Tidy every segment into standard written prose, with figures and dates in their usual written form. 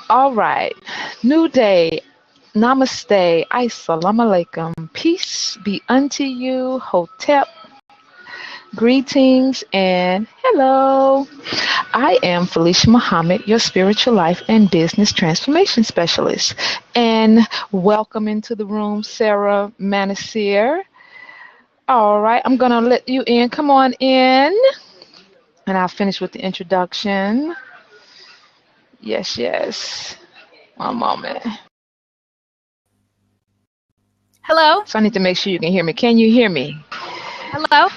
All right. New day. Namaste. Assalamu alaikum. Peace be unto you. Hotep. Greetings and hello. I am Felicia Muhammad, your spiritual life and business transformation specialist. And welcome into the room, Sarah Manasir. All right. I'm going to let you in. Come on in. And I'll finish with the introduction. Yes, yes. One moment. Hello. So I need to make sure you can hear me. Can you hear me? Hello.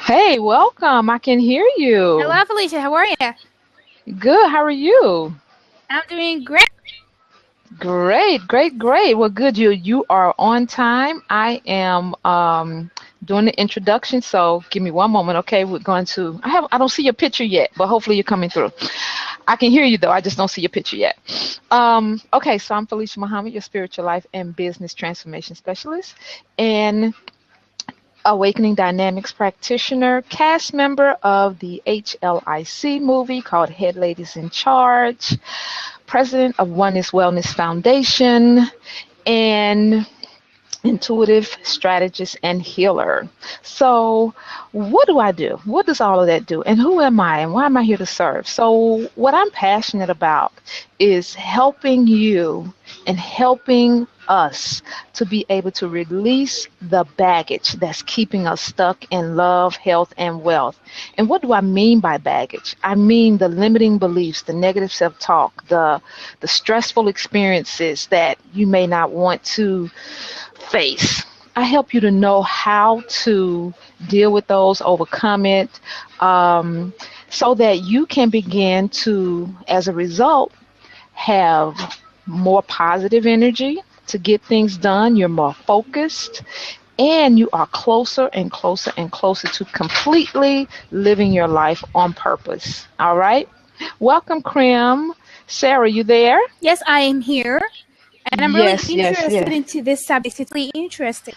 Hey, welcome. I can hear you. Hello, Felicia. How are you? Good. How are you? I'm doing great. Great, great, great. Well, good. You are on time. I am doing the introduction, so give me one moment, okay? We're going to. I don't see your picture yet, but hopefully you're coming through. I can hear you though. I just don't see your picture yet. Okay, so I'm Felicia Muhammad, your spiritual life and business transformation specialist, and Awakening Dynamics practitioner, cast member of the HLIC movie called Head Ladies in Charge, president of Oneness Wellness Foundation, and intuitive strategist and healer. So what do I do? What does all of that do? And who am I? And why am I here to serve? So what I'm passionate about is helping you and helping us to be able to release the baggage that's keeping us stuck in love, health, and wealth. And what do I mean by baggage? I mean the limiting beliefs, the negative self-talk, the stressful experiences that you may not want to face. I help you to know how to deal with those, overcome it, so that you can begin to, as a result, have more positive energy to get things done. You're more focused, and you are closer and closer and closer to completely living your life on purpose. All right? Welcome, Krim. Sarah, you there? Yes, I am here. And I'm Yes, really yes, interested yes. into this subject. It's really interesting.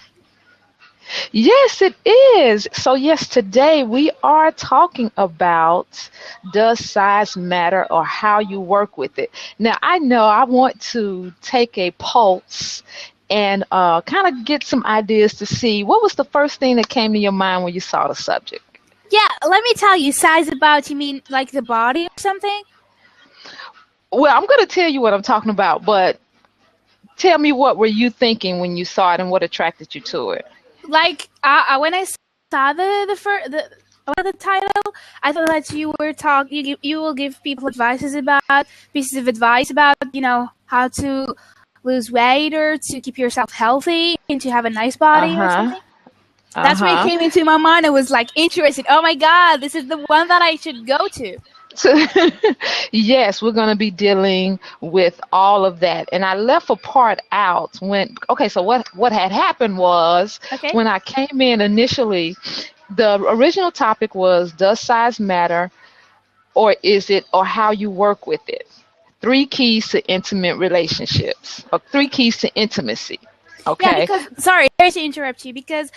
Yes, it is. So yes, today we are talking about, does size matter or how you work with it. Now, I know I want to take a pulse and kind of get some ideas to see what was the first thing that came to your mind when you saw the subject. Yeah, let me tell you, size about, you mean like the body or something? Well, I'm going to tell you what I'm talking about, but tell me, what were you thinking when you saw it and what attracted you to it? Like when I saw the title, I thought that you were you will give people pieces of advice about, how to lose weight or to keep yourself healthy and to have a nice body or Uh-huh. something. That's when it Uh-huh. came into my mind. I was like interested. Oh my God, this is the one that I should go to. So, yes, we're going to be dealing with all of that. And I left a part out okay, so what had happened was Okay. when I came in initially, the original topic was, does size matter, or is it, or how you work with it? 3 keys to intimate relationships, or 3 keys to intimacy. Yeah, Okay. because, sorry to interrupt you, because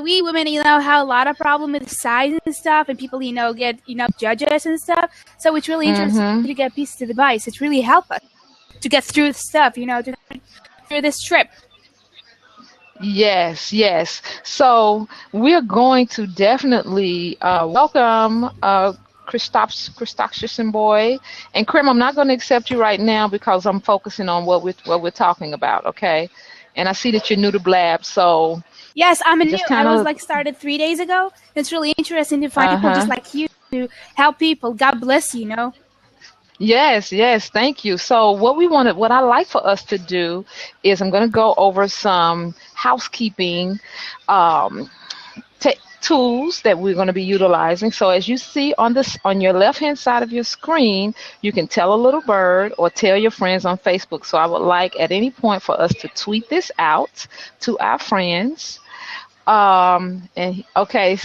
we women, have a lot of problem with size and stuff, and people, get, judge us and stuff. So it's really interesting to get pieces of advice. It's really help us to get through stuff, through this trip. Yes, yes. So we're going to definitely welcome Christopherson boy and Krim. I'm not going to accept you right now because I'm focusing on what we're talking about. Okay, and I see that you're new to Blab, so yes, I'm new. I was kinda started 3 days ago. It's really interesting to find people just like you to help people. God bless you. Yes, yes, thank you. So what I like for us to do is I'm going to go over some housekeeping um, tools that we're going to be utilizing. So as you see on your left hand side of your screen, you can tell a little bird or tell your friends on Facebook. So I would like at any point for us to tweet this out to our friends. And okay,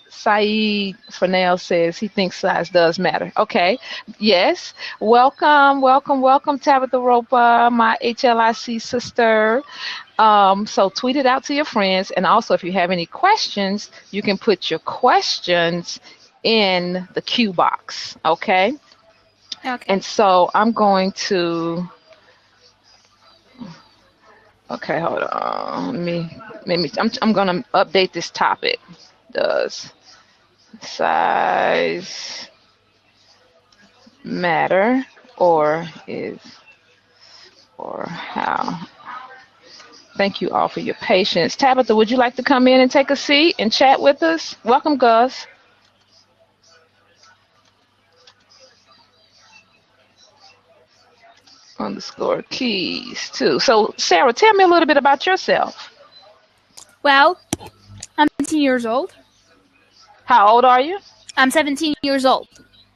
Saeed Fernell says he thinks size does matter. Okay, yes. Welcome, welcome, welcome, Tabitha Ropa, my HLIC sister. So tweet it out to your friends. And also, if you have any questions, you can put your questions in the Q box. Okay. Okay. And so I'm going to, okay, hold on. I'm going to update this topic. Does size matter or is, or how? Thank you all for your patience. Tabitha, would you like to come in and take a seat and chat with us? Welcome, Gus. Underscore keys too. So Sarah, tell me a little bit about yourself. Well, I'm 17 years old. How old are you? I'm 17 years old.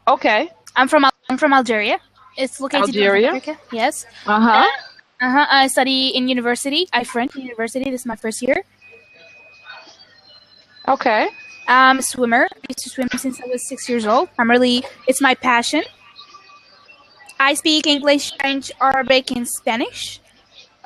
Okay. I'm from Algeria. It's located in North Algeria. Africa. Yes. Uh-huh. I study in university. I French university. This is my first year. Okay. I'm a swimmer. I used to swim since I was 6 years old. It's my passion. I speak English, French, Arabic, and Spanish.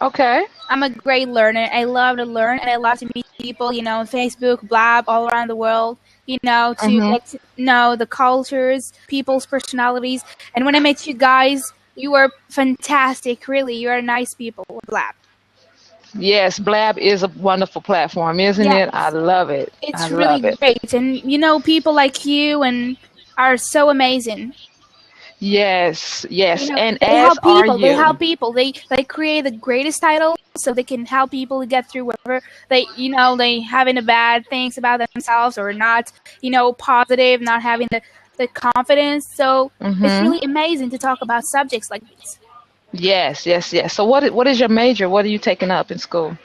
Okay. I'm a great learner. I love to learn and I love to meet people, on Facebook, Blab, all around the world, to Mm-hmm. get to know the cultures, people's personalities. And when I met you guys, you were fantastic. Really, you are nice people with Blab. Yes, Blab is a wonderful platform, isn't it? I Yes, love it. I it's really love it. great. And, people like you and are so amazing. Yes, yes. And They as help are people. They you. help people. They create the greatest title so they can help people get through whatever they having a bad things about themselves or not, positive, not having the confidence. So it's Mm-hmm. really amazing to talk about subjects like these. Yes, yes, yes. So what is your major? What are you taking up in school?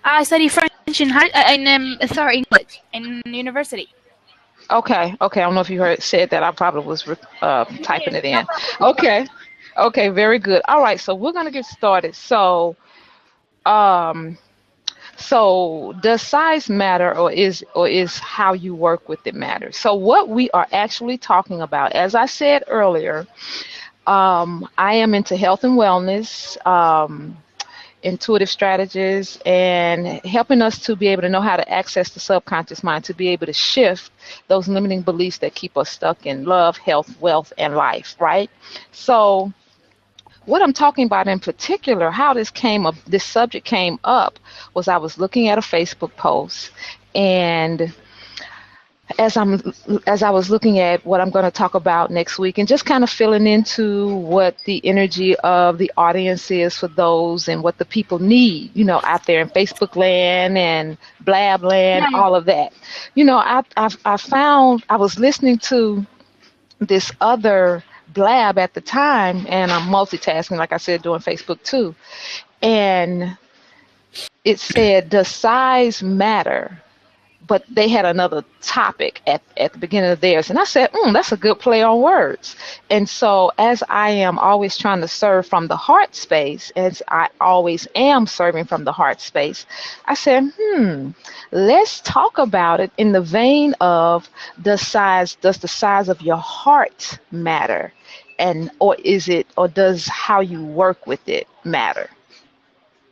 I study French English in university. Okay, okay. I don't know if you said that. I probably was typing it No in. problem. Okay, okay. Very good. All right. So we're gonna get started. Um, so does size matter, or is how you work with it matter? So what we are actually talking about, as I said earlier, I am into health and wellness. Intuitive strategies and helping us to be able to know how to access the subconscious mind to be able to shift those limiting beliefs that keep us stuck in love, health, wealth, and life, right? So what I'm talking about in particular, how this subject came up was I was looking at a Facebook post, and as I'm as I was looking at what I'm going to talk about next week and just kind of filling into what the energy of the audience is for those and what the people need, out there in Facebook land and Blab land, Yeah. all of that. I found I was listening to this other Blab at the time, and I'm multitasking, like I said, doing Facebook too, and it said, "Does size matter?" But they had another topic at the beginning of theirs. And I said, that's a good play on words. And so as I am always trying to serve from the heart space, as I always am serving from the heart space, I said, let's talk about it in the vein of does the size of your heart matter? Or does how you work with it matter?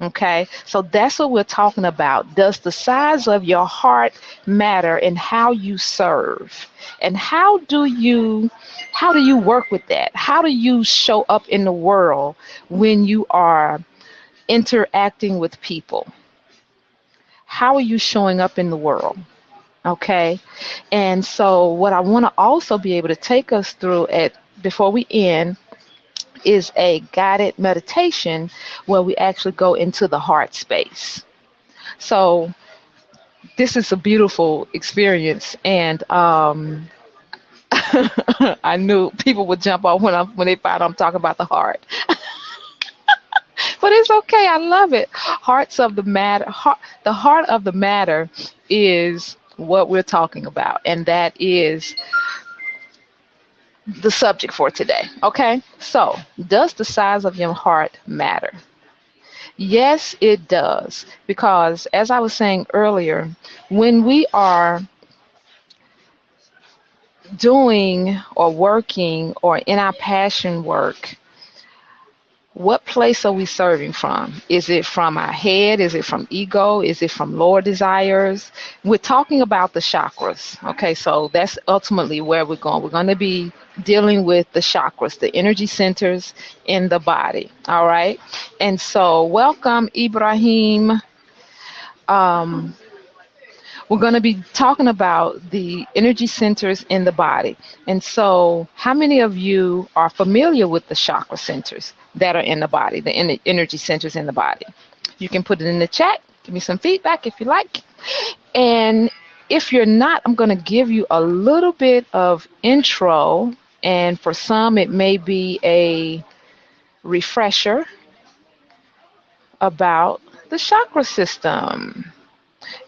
Okay, so that's what we're talking about. Does the size of your heart matter in how you serve? And how do you work with that? How do you show up in the world when you are interacting with people? How are you showing up in the world? Okay, and so what I want to also be able to take us through before we end is a guided meditation where we actually go into the heart space. So this is a beautiful experience, and I knew people would jump off when they find I'm talking about the heart, but it's okay. I love it. Hearts of the matter. The heart of the matter is what we're talking about, and that is the subject for today. Okay, so does the size of your heart matter? Yes, it does. Because as I was saying earlier, when we are doing or working or in our passion work, what place are we serving from? Is it from our head? Is it from ego? Is it from lower desires? We're talking about the chakras. Okay, so that's ultimately where we're going. We're going to be dealing with the chakras, the energy centers in the body. All right. And so, welcome, Ibrahim. We're going to be talking about the energy centers in the body. And so, how many of you are familiar with the chakra centers that are in the body, the energy centers in the body? You can put it in the chat. Give me some feedback if you like. And if you're not, I'm going to give you a little bit of intro. And for some, it may be a refresher about the chakra system.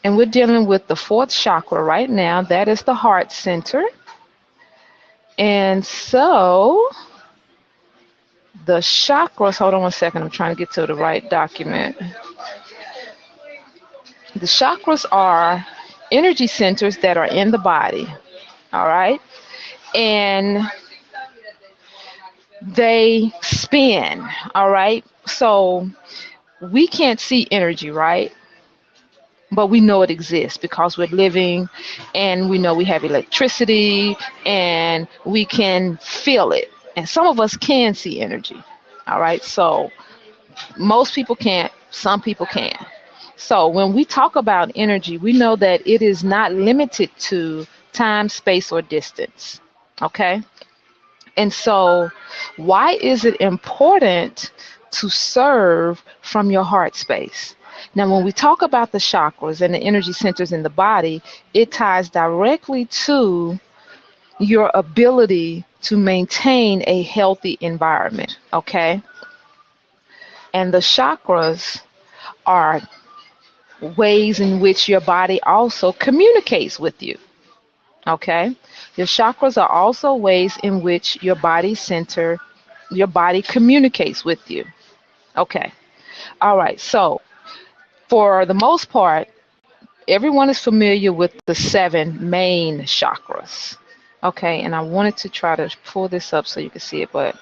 And we're dealing with the fourth chakra right now. That is the heart center. And so the chakras, hold on one second, I'm trying to get to the right document. The chakras are energy centers that are in the body, all right? And they spin, all right? So we can't see energy, right? But we know it exists because we're living, and we know we have electricity, and we can feel it. And some of us can see energy, all right? So most people can't, some people can. So when we talk about energy, we know that it is not limited to time, space, or distance, okay? And so why is it important to serve from your heart space? Now, when we talk about the chakras and the energy centers in the body, it ties directly to your ability to maintain a healthy environment, okay? And the chakras are ways in which your body also communicates with you, okay? Your chakras are also ways in which your body communicates with you, okay? All right, so for the most part, everyone is familiar with the 7 main chakras. Okay, and I wanted to try to pull this up so you can see it, but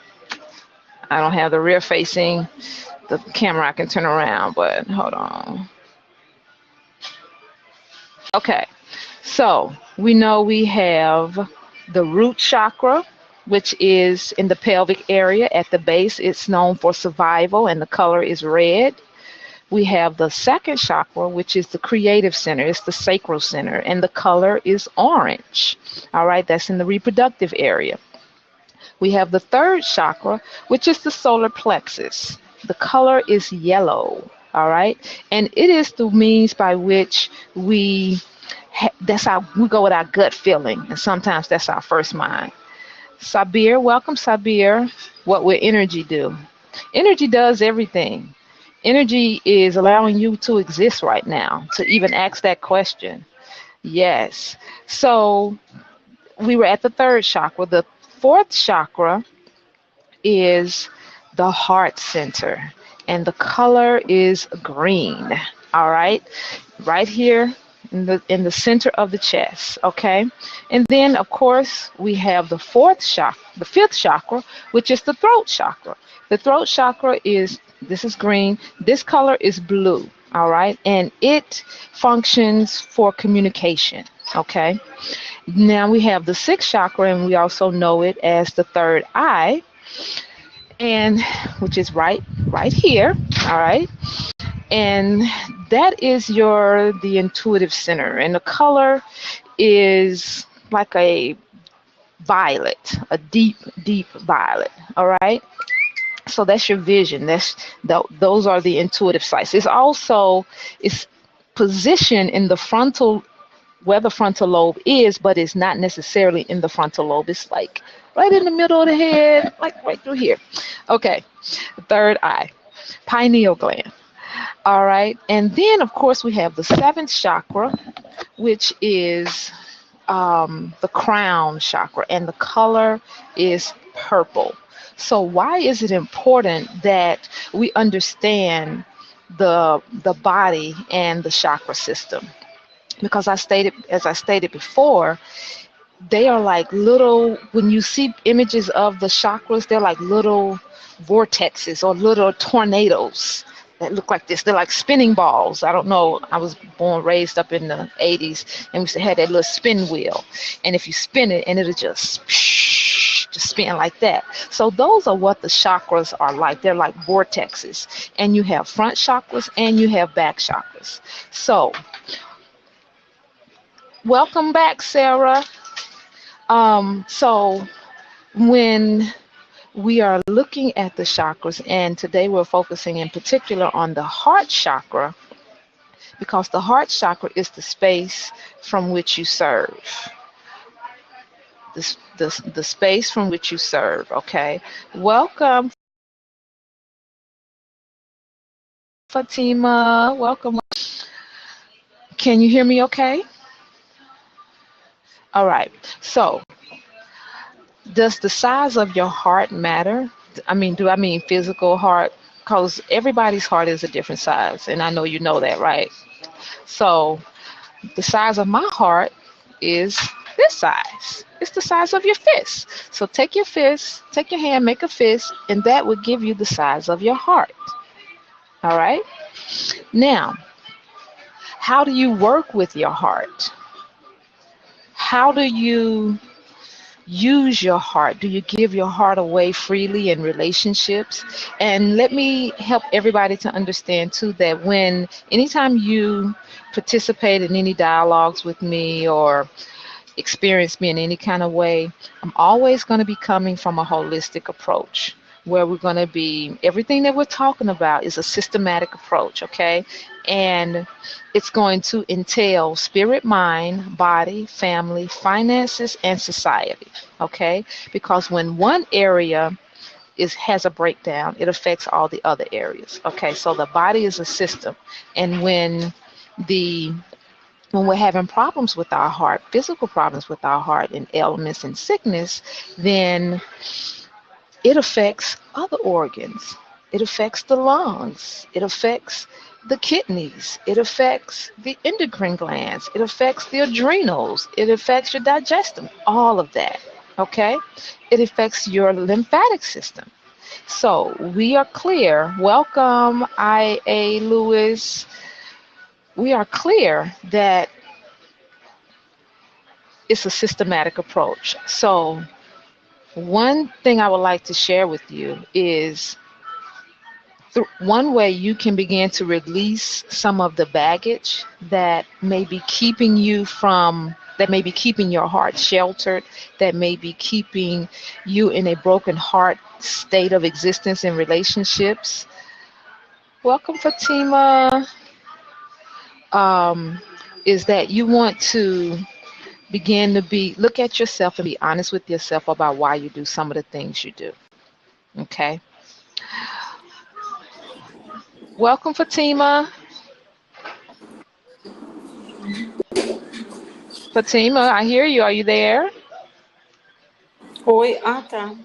I don't have the rear facing the camera. I can turn around, but hold on. Okay, so we know we have the root chakra, which is in the pelvic area at the base. It's known for survival, and the color is red. We have the second chakra, which is the creative center. It's the sacral center, and the color is orange. All right, that's in the reproductive area. We have the third chakra, which is the solar plexus. The color is yellow. All right, and it is the means by which that's how we go with our gut feeling, and sometimes that's our first mind. Sabir, welcome, Sabir. What will energy do? Energy does everything. Energy is allowing you to exist right now, to even ask that question. Yes. So we were at the third chakra. The fourth chakra is the heart center, and the color is green. All right. Right here in the center of the chest. Okay. And then, of course, we have the fifth chakra, which is the throat chakra. The throat chakra this is green. This color is blue, all right? And it functions for communication, okay? Now we have the sixth chakra, and we also know it as the third eye, and which is right here, all right? And that is the intuitive center, and the color is like a violet, a deep, deep violet, all right? So that's your vision. Those are the intuitive sights. It's positioned in the frontal, where the frontal lobe is, but it's not necessarily in the frontal lobe. It's like right in the middle of the head, like right through here. Okay, third eye, pineal gland. All right, and then of course we have the seventh chakra, which is the crown chakra, and the color is purple. So why is it important that we understand the body and the chakra system? Because as I stated before, they are like little, when you see images of the chakras, they're like little vortexes or little tornadoes that look like this. They're like spinning balls. I don't know. I was raised up in the 80s, and we used to have that little spin wheel. And if you spin it, and it'll just spin like that. So those are what the chakras are like. They're like vortexes. And you have front chakras and you have back chakras. So welcome back, Sarah. So when we are looking at the chakras, and today we're focusing in particular on the heart chakra, because the heart chakra is the space from which you serve. The space from which you serve, okay? Welcome, Fatima. Welcome. Can you hear me okay? All right. So, does the size of your heart matter? I mean, do I mean physical heart? Because everybody's heart is a different size, and I know you know that, right? So, the size of my heart is this size. It's the size of your fist. So take your fist, take your hand, make a fist, and that would give you the size of your heart. All right? Now, how do you work with your heart? How do you use your heart? Do you give your heart away freely in relationships? And let me help everybody to understand too that anytime you participate in any dialogues with me or experience me in any kind of way, I'm always going to be coming from a holistic approach where we're going to be, everything that we're talking about is a systematic approach, okay? And it's going to entail spirit, mind, body, family, finances, and society, okay? Because when one area has a breakdown, it affects all the other areas, okay? So the body is a system, and when we're having problems with our heart, physical problems with our heart and ailments and sickness, then it affects other organs. It affects the lungs. It affects the kidneys. It affects the endocrine glands. It affects the adrenals. It affects your digestive, all of that, okay? It affects your lymphatic system. So we are clear. Welcome, I.A. Lewis. We are clear that it's a systematic approach. So one thing I would like to share with you is one way you can begin to release some of the baggage that may be keeping your heart sheltered, that may be keeping you in a broken heart state of existence in relationships. Welcome, Fatima. Is that you want to begin to look at yourself and be honest with yourself about why you do some of the things you do. Okay. Welcome, Fatima. Fatima, I hear you. Are you there? Oi, tá.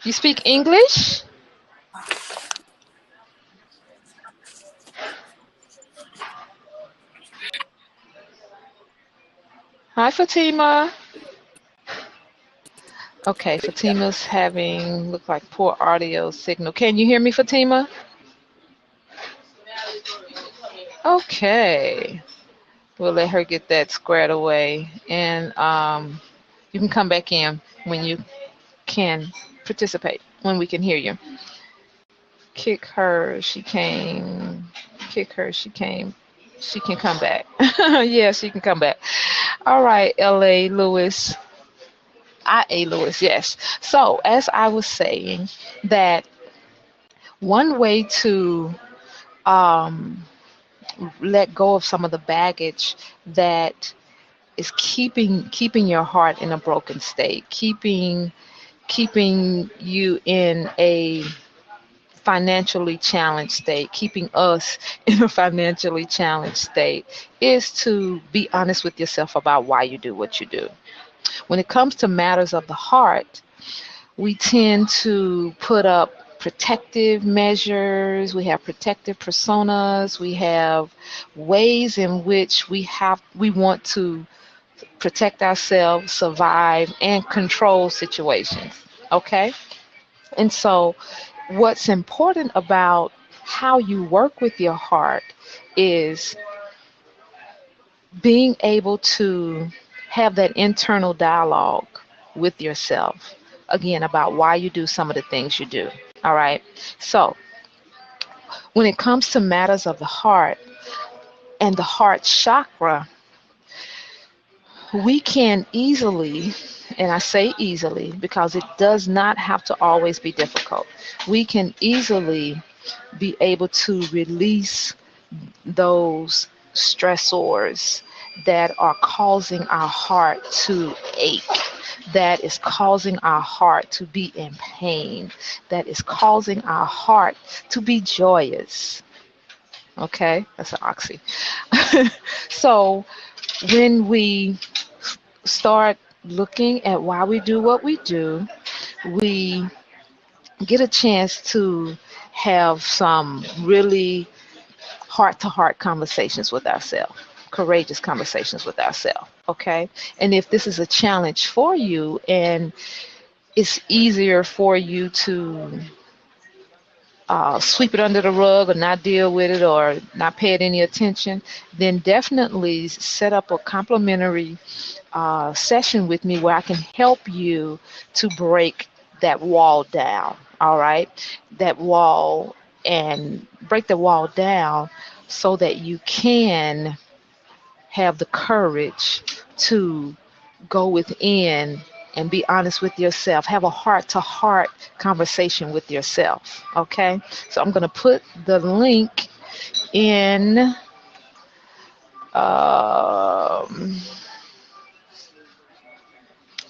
You speak English? Hi, Fatima. Okay, Fatima's look like poor audio signal. Can you hear me, Fatima? Okay. We'll let her get that squared away. And you can come back in when you can participate, when we can hear you. Kick her, she came. Kick her, she came. She can come back. Yeah, she can come back. All right, L.A. Lewis. I.A. Lewis, yes. So, as I was saying, that one way to let go of some of the baggage that is keeping your heart in a broken state, keeping you in a financially challenged state, keeping us in a financially challenged state, is to be honest with yourself about why you do what you do. When it comes to matters of the heart, we tend to put up protective measures, we have protective personas, we have ways in which we want to protect ourselves, survive, and control situations, okay? And so, what's important about how you work with your heart is being able to have that internal dialogue with yourself again about why you do some of the things you do. All right. So, when it comes to matters of the heart and the heart chakra, we can easily, and I say easily because it does not have to always be difficult, we can easily be able to release those stressors that are causing our heart to ache, that is causing our heart to be in pain, that is causing our heart to be joyous. Okay, that's an oxy. So when we start looking at why we do what we do, we get a chance to have some really heart to heart conversations with ourselves, courageous conversations with ourselves. Okay. And if this is a challenge for you and it's easier for you to sweep it under the rug or not deal with it or not pay it any attention, then definitely set up a complimentary session with me where I can help you to break that wall down. All right. That wall, and break the wall down so that you can have the courage to go within and be honest with yourself. Have a heart to heart conversation with yourself. Okay. So I'm going to put the link in um,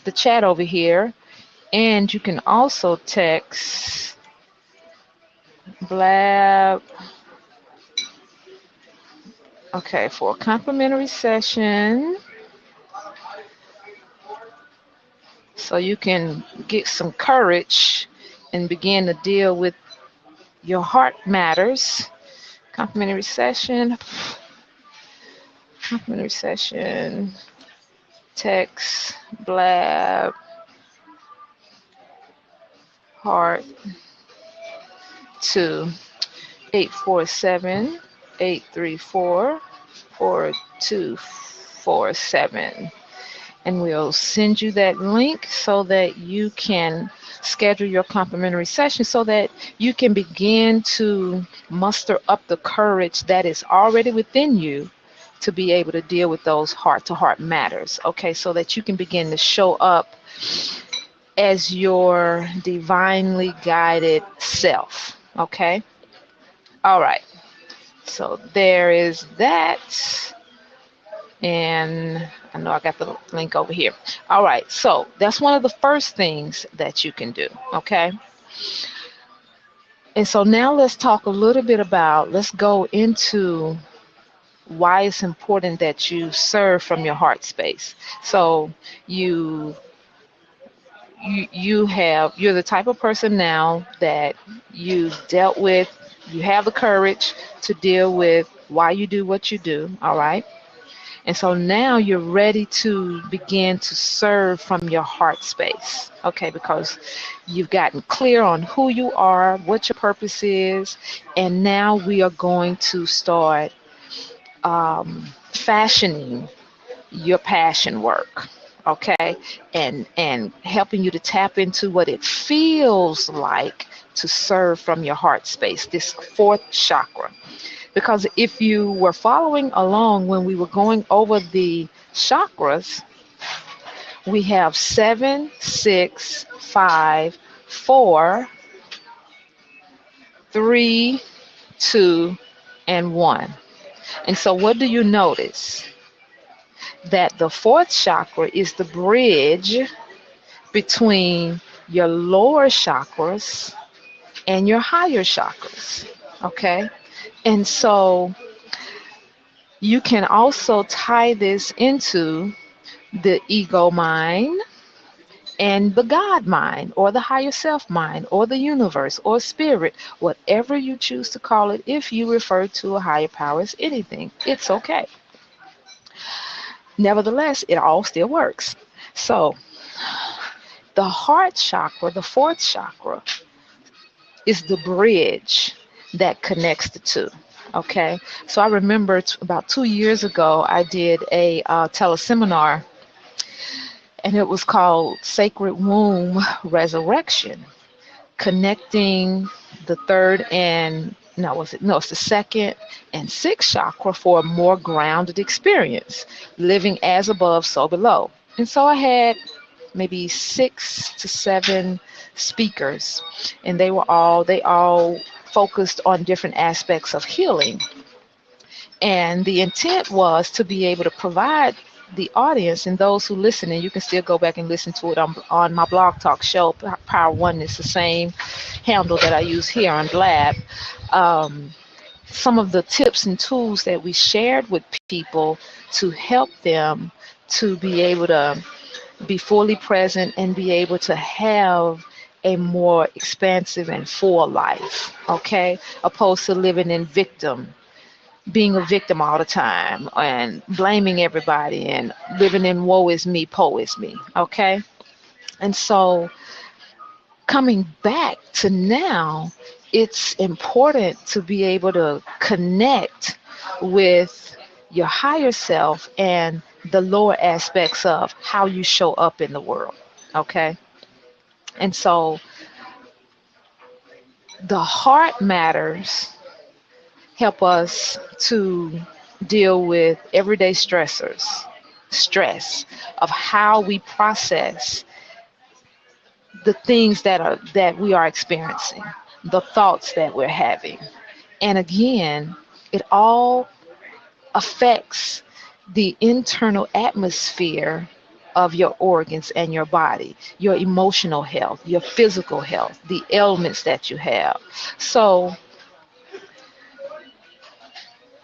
the chat over here. And you can also text Blab, okay, for a complimentary session so you can get some courage and begin to deal with your heart matters. Complimentary session, text Blab heart to 847-834-4247, and we'll send you that link so that you can schedule your complimentary session so that you can begin to muster up the courage that is already within you to be able to deal with those heart-to-heart matters, okay, so that you can begin to show up as your divinely guided self, okay? All right, so there is that, and I know I got the link over here. All right, so that's one of the first things that you can do, okay? And so now let's talk a little bit about, let's go into why it's important that you serve from your heart space. So you're the type of person now that you've dealt with, you have the courage to deal with why you do what you do, all right? And so now you're ready to begin to serve from your heart space, okay? Because you've gotten clear on who you are, what your purpose is, and now we are going to start fashioning your passion work, okay, and helping you to tap into what it feels like to serve from your heart space, this fourth chakra. Because if you were following along when we were going over the chakras, we have 7, 6, 5, 4, 3, 2, and 1. And so what do you notice? That the fourth chakra is the bridge between your lower chakras and your higher chakras, okay? And so you can also tie this into the ego mind and the God mind or the higher self mind or the universe or spirit, whatever you choose to call it. If you refer to a higher power as anything, it's okay. Nevertheless, it all still works. So the heart chakra, the fourth chakra, is the bridge that connects the two. Okay, so I remember about 2 years ago, I did a teleseminar, and it was called Sacred Womb Resurrection, connecting the third and no, was it? No, it's the second and sixth chakra for a more grounded experience, living as above, so below. And so I had maybe 6 to 7 speakers, and they all focused on different aspects of healing. And the intent was to be able to provide the audience and those who listen, and you can still go back and listen to it on my blog talk show, Power Oneness, the same handle that I use here on Blab. Some of the tips and tools that we shared with people to help them to be able to be fully present and be able to have a more expansive and full life, okay, opposed to living in being a victim all the time and blaming everybody and living in woe is me, po is me, okay? And so coming back to now, it's important to be able to connect with your higher self and the lower aspects of how you show up in the world, okay? And so the heart matters help us to deal with everyday stressors, stress of how we process the things that we are experiencing, the thoughts that we're having. And again, it all affects the internal atmosphere of your organs and your body, your emotional health, your physical health, the ailments that you have. So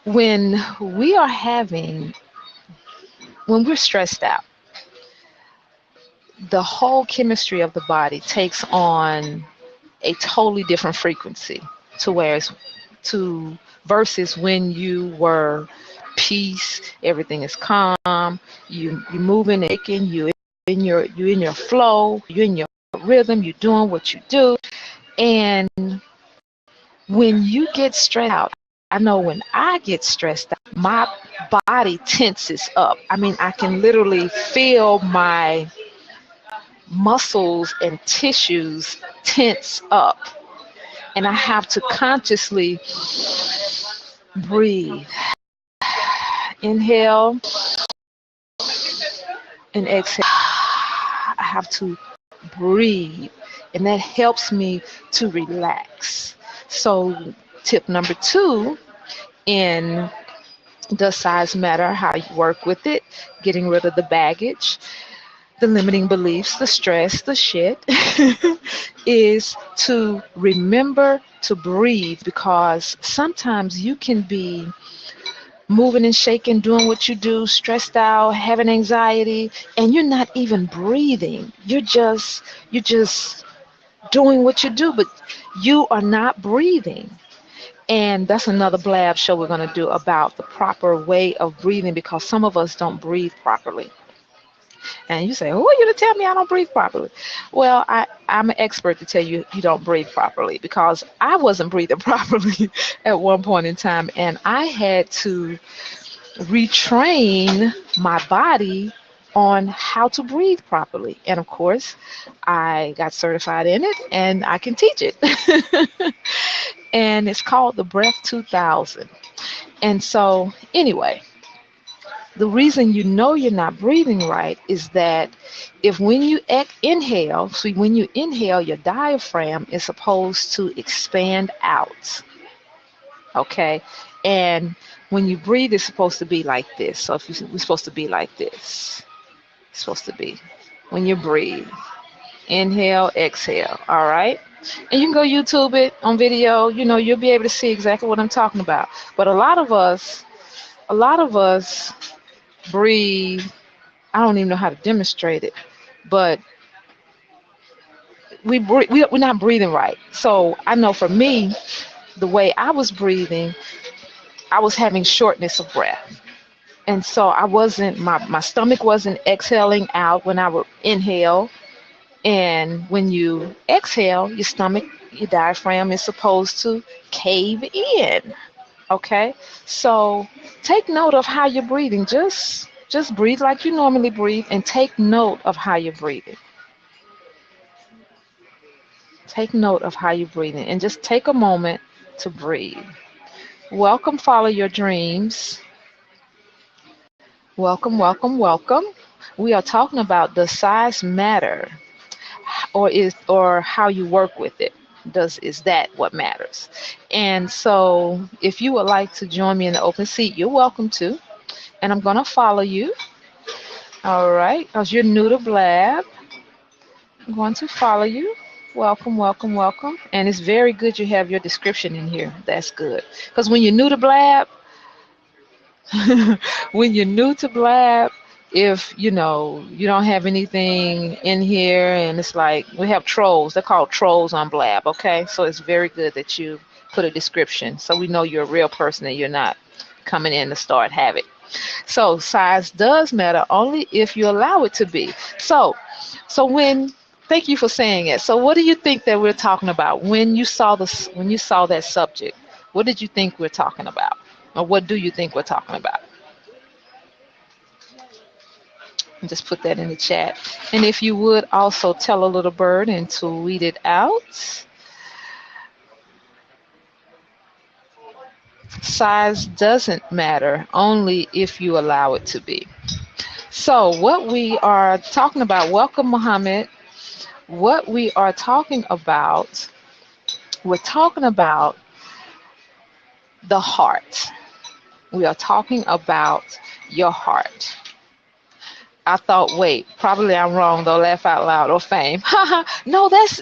when we're stressed out, the whole chemistry of the body takes on a totally different frequency versus when you were peace, everything is calm, you're moving, you're in your flow, you're in your rhythm, you're doing what you do. And when you get stressed out, I know when I get stressed out, my body tenses up. I mean, I can literally feel my muscles and tissues tense up. And I have to consciously breathe. Inhale and exhale. I have to breathe, and that helps me to relax. So tip number 2 in Does Size Matter? How you work with it, getting rid of the baggage, the limiting beliefs, the stress, the shit, is to remember to breathe, because sometimes you can be moving and shaking, doing what you do, stressed out, having anxiety, and you're not even breathing. You're just doing what you do, but you are not breathing. And that's another Blab show we're going to do about the proper way of breathing, because some of us don't breathe properly. And you say, who are you to tell me I don't breathe properly? Well, I'm an expert to tell you you don't breathe properly, because I wasn't breathing properly at one point in time, and I had to retrain my body on how to breathe properly. And of course, I got certified in it, and I can teach it. And it's called the Breath 2000. And so anyway, the reason you know you're not breathing right is that when you inhale, when you inhale, your diaphragm is supposed to expand out, okay? And when you breathe, it's supposed to be like this. So we're supposed to be like this. It's supposed to be when you breathe. Inhale, exhale, all right? And you can go YouTube it on video. You'll be able to see exactly what I'm talking about. But a lot of us breathe. I don't even know how to demonstrate it, but we're not breathing right. So I know for me, the way I was breathing, I was having shortness of breath. And so I wasn't, my stomach wasn't exhaling out when I would inhale. And when you exhale, your stomach your diaphragm is supposed to cave in. Okay, so take note of how you're breathing. Just breathe like you normally breathe, and take note of how you're breathing. Take note of how you're breathing, and just take a moment to breathe. Welcome, follow your dreams. Welcome, welcome, welcome. We are talking about, does size matter, or how you work with it? Is that what matters? And so, if you would like to join me in the open seat, you're welcome to. And I'm gonna follow you. All right, because you're new to Blab, I'm going to follow you. Welcome, welcome, welcome. And it's very good you have your description in here. That's good. Because when you're new to Blab, when you're new to Blab, if you know you don't have anything in here, and it's like we have trolls, they're called trolls on Blab. Okay, so it's very good that you put a description so we know you're a real person and you're not coming in to start havoc. So size does matter only if you allow it to be. So when, thank you for saying it. So what do you think that we're talking about when you saw this, when you saw that subject? What did you think we're talking about? Or what do you think we're talking about? And just put that in the chat. And if you would also tell a little bird and tweet it out. Size doesn't matter only if you allow it to be. So what we are talking about, welcome Muhammad. What we are talking about, we're talking about the heart. We are talking about your heart. I thought, wait, probably I'm wrong though, laugh out loud, or fame. No, that's,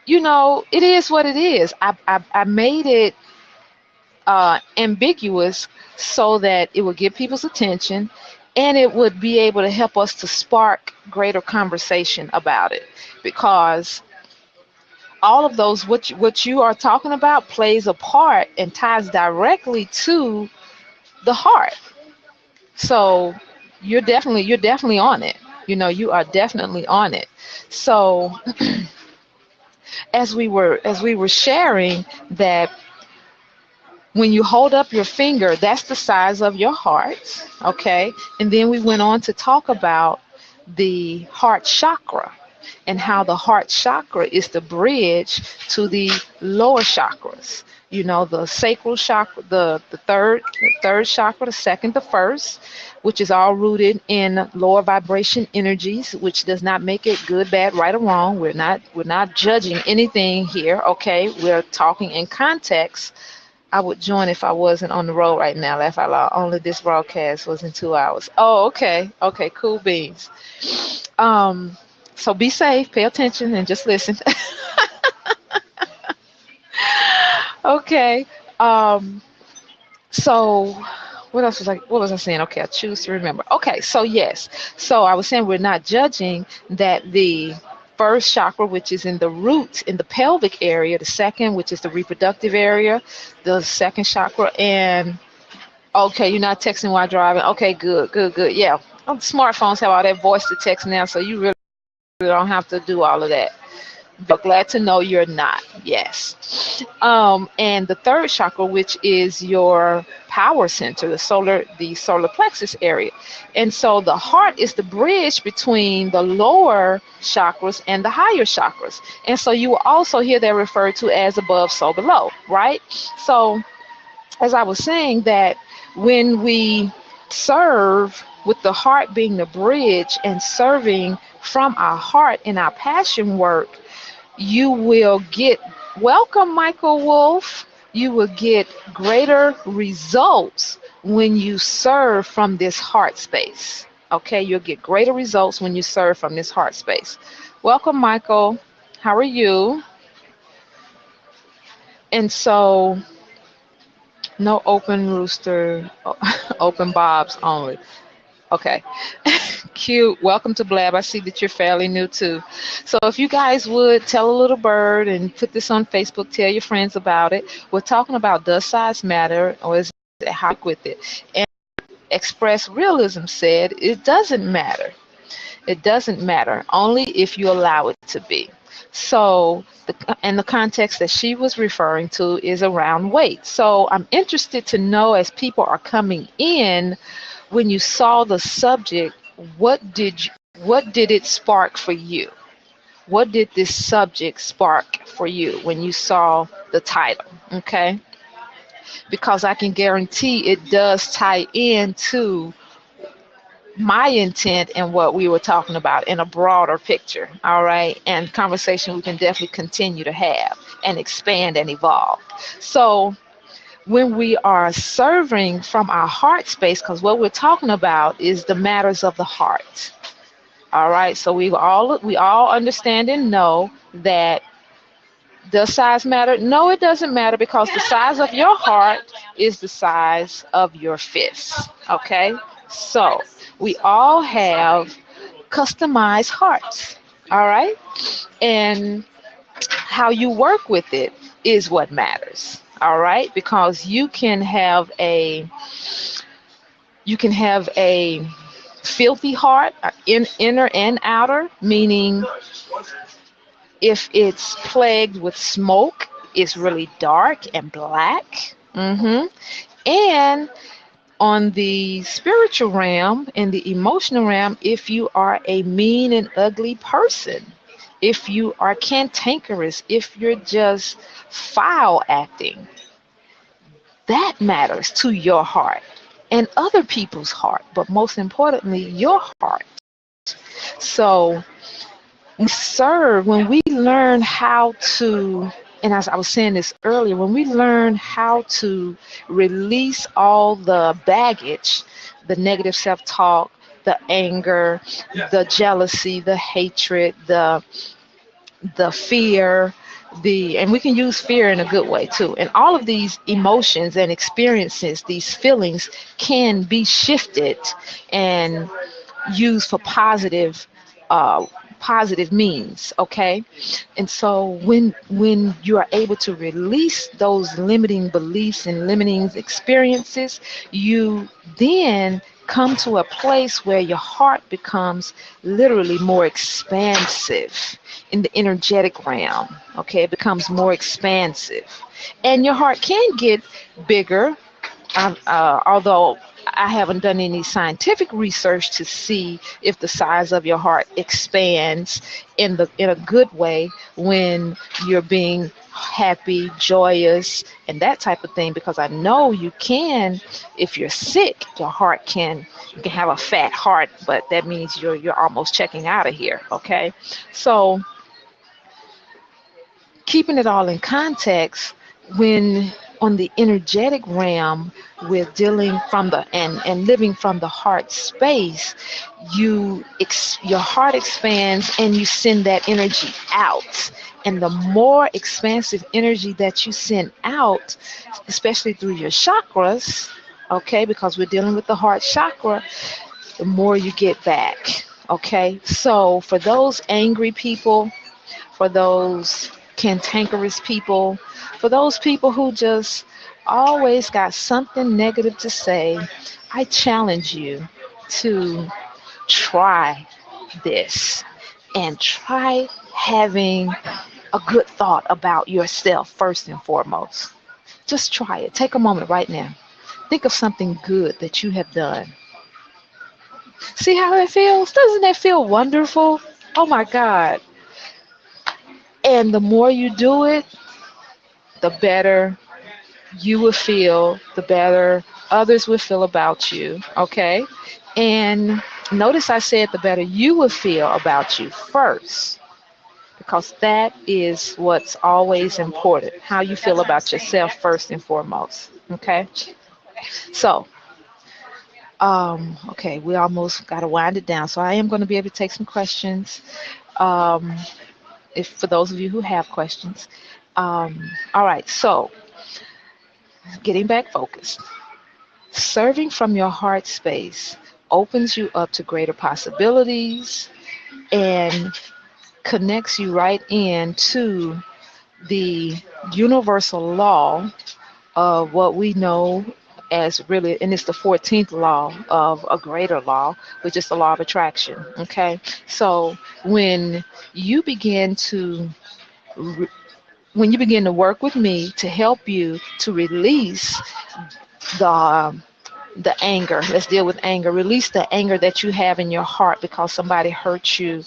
it is what it is. I made it ambiguous so that it would get people's attention, and it would be able to help us to spark greater conversation about it, because all of those, what you are talking about plays a part and ties directly to the heart. So you're definitely on it. You are definitely on it. So as we were sharing that, when you hold up your finger, that's the size of your heart, okay? And then we went on to talk about the heart chakra and how the heart chakra is the bridge to the lower chakras. The sacral chakra, the third chakra, the second, the first, which is all rooted in lower vibration energies, which does not make it good, bad, right, or wrong. We're not judging anything here, okay? We're talking in context. I would join if I wasn't on the road right now. Laugh out loud. Only this broadcast was in 2 hours. Oh, okay. Okay, cool beans. So be safe, pay attention, and just listen. Okay. So what else what was I saying? Okay, I choose to remember. Okay, so yes. So I was saying we're not judging that the first chakra, which is in the root, in the pelvic area, the second, which is the reproductive area, the second chakra, and okay, you're not texting while driving. Okay, good. Yeah, smartphones have all that voice to text now, so you really don't have to do all of that. But glad to know you're not. Yes. And the third chakra, which is your power center, the solar plexus area. And so the heart is the bridge between the lower chakras and the higher chakras. And so you will also hear that referred to as above, so below, right? So as I was saying, that when we serve with the heart being the bridge and serving from our heart in our passion work, you will get, welcome Michael Wolf, you will get greater results when you serve from this heart space. Okay, you'll get greater results when you serve from this heart space. Welcome Michael, how are you? And so, no open rooster, open bobs only. Okay, cute. Welcome to Blab. I see that you're fairly new too. So if you guys would tell a little bird and put this on Facebook, tell your friends about it. We're talking about, does size matter, or is it how with it? And Express Realism said it doesn't matter. It doesn't matter, only if you allow it to be. So, and the context that she was referring to is around weight. So, I'm interested to know as people are coming in, when you saw the subject, what did it spark for you? What did this subject spark for you when you saw the title? Okay, because I can guarantee it does tie into my intent and what we were talking about in a broader picture. All right, and conversation we can definitely continue to have and expand and evolve. So when we are serving from our heart space, because what we're talking about is the matters of the heart. All right, so we all understand and know that. Does size matter? No, it doesn't matter, because the size of your heart is the size of your fist. Okay? So we all have customized hearts. All right? And how you work with it is what matters. All right? Because you can have a filthy heart, inner and outer, meaning if it's plagued with smoke, it's really dark and black. And on the spiritual realm and the emotional realm, if you are a mean and ugly person, if you are cantankerous, if you're just foul acting, that matters to your heart and other people's heart, but most importantly, your heart. So when we learn how to, and as I was saying this earlier, when we learn how to release all the baggage, the negative self-talk, the anger, the jealousy, the hatred, the fear, and we can use fear in a good way too. And all of these emotions and experiences, these feelings can be shifted and used for positive means. Okay, and so when you are able to release those limiting beliefs and limiting experiences, you then come to a place where your heart becomes literally more expansive in the energetic realm. Okay, it becomes more expansive, and your heart can get bigger, although I haven't done any scientific research to see if the size of your heart expands in a good way when you're being happy, joyous, and that type of thing. Because I know you can, if you're sick, you can have a fat heart, but that means you're almost checking out of here. Okay, so keeping it all in context, when on the energetic realm with dealing from the and living from the heart space, your heart expands and you send that energy out. And the more expansive energy that you send out, especially through your chakras, okay, because we're dealing with the heart chakra, the more you get back. Okay, so for those angry people, for those cantankerous people, for those people who just always got something negative to say, I challenge you to try this and try having a good thought about yourself first and foremost. Just try it. Take a moment right now. Think of something good that you have done. See how it feels? Doesn't that feel wonderful? Oh my God. And the more you do it, the better you will feel, the better others will feel about you. Okay? And notice I said the better you will feel about you first, because that is what's always important. How you feel about yourself first and foremost. Okay? So, okay, we almost got to wind it down. So I am going to be able to take some questions. Um, if for those of you who have questions. All right, so getting back focused. Serving from your heart space opens you up to greater possibilities and connects you right into the universal law of what we know as really, and it's the 14th law of a greater law, which is the law of attraction. Okay, so when you begin to re- when you begin to work with me to help you to release the the anger, let's deal with anger. Release the anger that you have in your heart because somebody hurt you,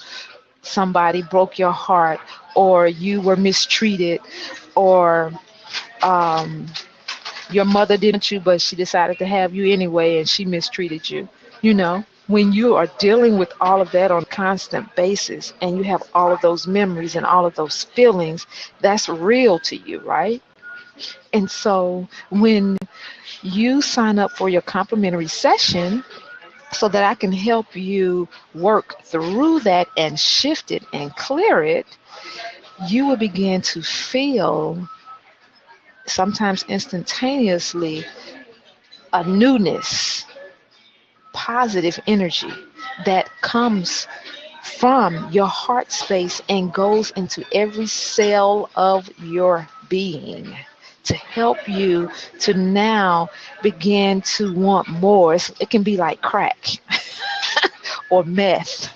somebody broke your heart, or you were mistreated, or um, your mother didn't want you, but she decided to have you anyway and she mistreated you. You know, when you are dealing with all of that on a constant basis and you have all of those memories and all of those feelings, that's real to you, right? And so when you sign up for your complimentary session so that I can help you work through that and shift it and clear it, you will begin to feel, sometimes instantaneously, a newness, positive energy that comes from your heart space and goes into every cell of your being to help you to now begin to want more. It can be like crack or meth.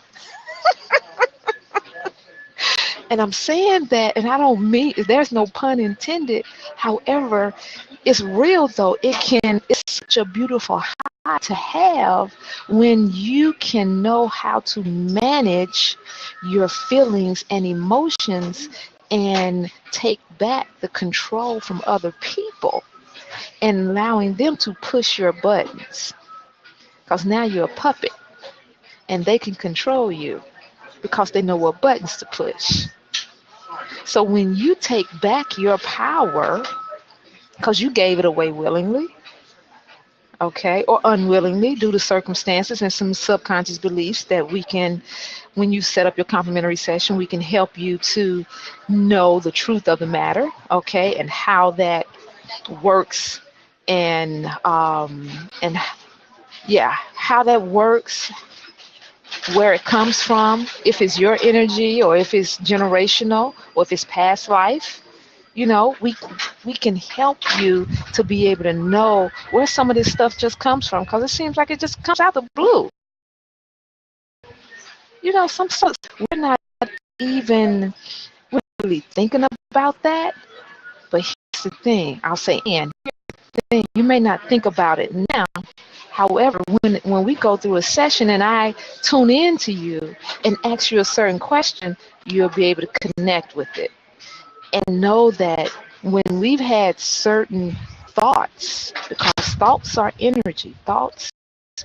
And I'm saying that, and I don't mean, there's no pun intended. However, it's real though. It's such a beautiful high to have when you can know how to manage your feelings and emotions and take back the control from other people and allowing them to push your buttons. Because now you're a puppet and they can control you because they know what buttons to push. So when you take back your power, because you gave it away willingly, okay, or unwillingly due to circumstances and some subconscious beliefs that we can, when you set up your complimentary session, we can help you to know the truth of the matter, okay, and how that works, and yeah, how that works, where it comes from, if it's your energy or if it's generational or if it's past life. You know, we can help you to be able to know where some of this stuff just comes from, because it seems like it just comes out the blue. You know, some stuff we're not even really thinking about that. But here's the thing, I'll say, and you may not think about it now. However, when we go through a session and I tune in to you and ask you a certain question, you'll be able to connect with it and know that when we've had certain thoughts, because thoughts are energy, thoughts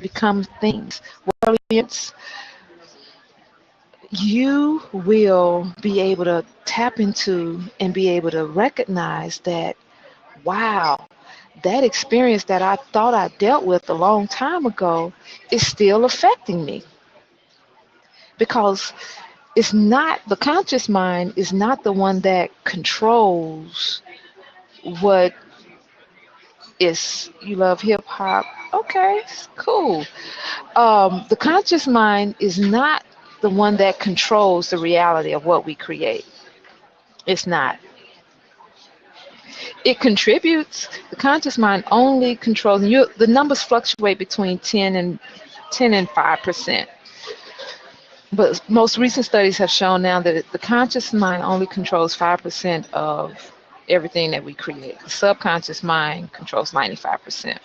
become things, brilliance, you will be able to tap into and be able to recognize that, wow, that experience that I thought I dealt with a long time ago is still affecting me. Because it's not, the conscious mind is not the one that controls what is, you love hip hop. Okay, cool. The conscious mind is not the one that controls the reality of what we create. It's not. It contributes. The conscious mind only controls. And the numbers fluctuate between 10 and 5%. But most recent studies have shown now that the conscious mind only controls 5% of everything that we create. The subconscious mind controls 95%.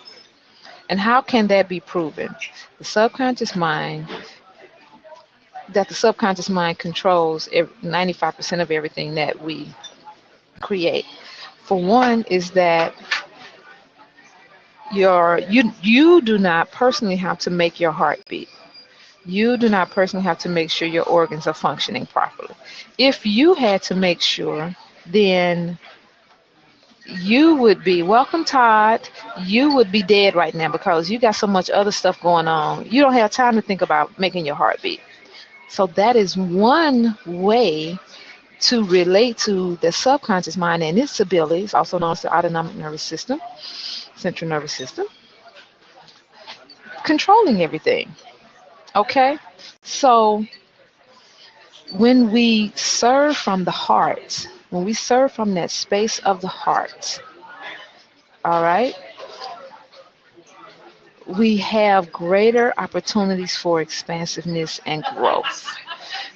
And how can that be proven? The subconscious mind controls 95% of everything that we create. For one, is that you do not personally have to make your heart beat. You do not personally have to make sure your organs are functioning properly. If you had to make sure, then you would be, welcome Todd, you would be dead right now because you got so much other stuff going on. You don't have time to think about making your heart beat. So that is one way to relate to the subconscious mind and its abilities, also known as the autonomic nervous system, central nervous system, controlling everything. Okay? So when we serve from the heart, when we serve from that space of the heart, all right, we have greater opportunities for expansiveness and growth.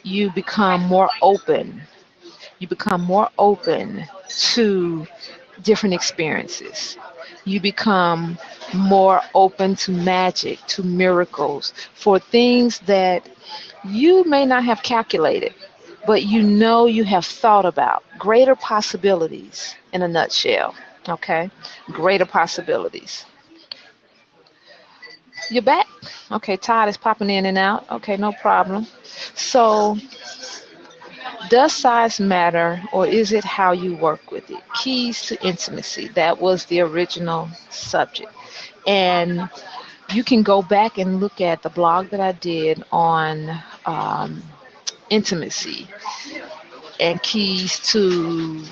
You become more open. You become more open to different experiences. You become more open to magic, to miracles, for things that you may not have calculated, but you know you have thought about. Greater possibilities in a nutshell. Okay? Greater possibilities. You're back? Okay, Todd is popping in and out. Okay, no problem. So, does size matter or is it how you work with it? Keys to intimacy. That was the original subject. And you can go back and look at the blog that I did on intimacy and keys to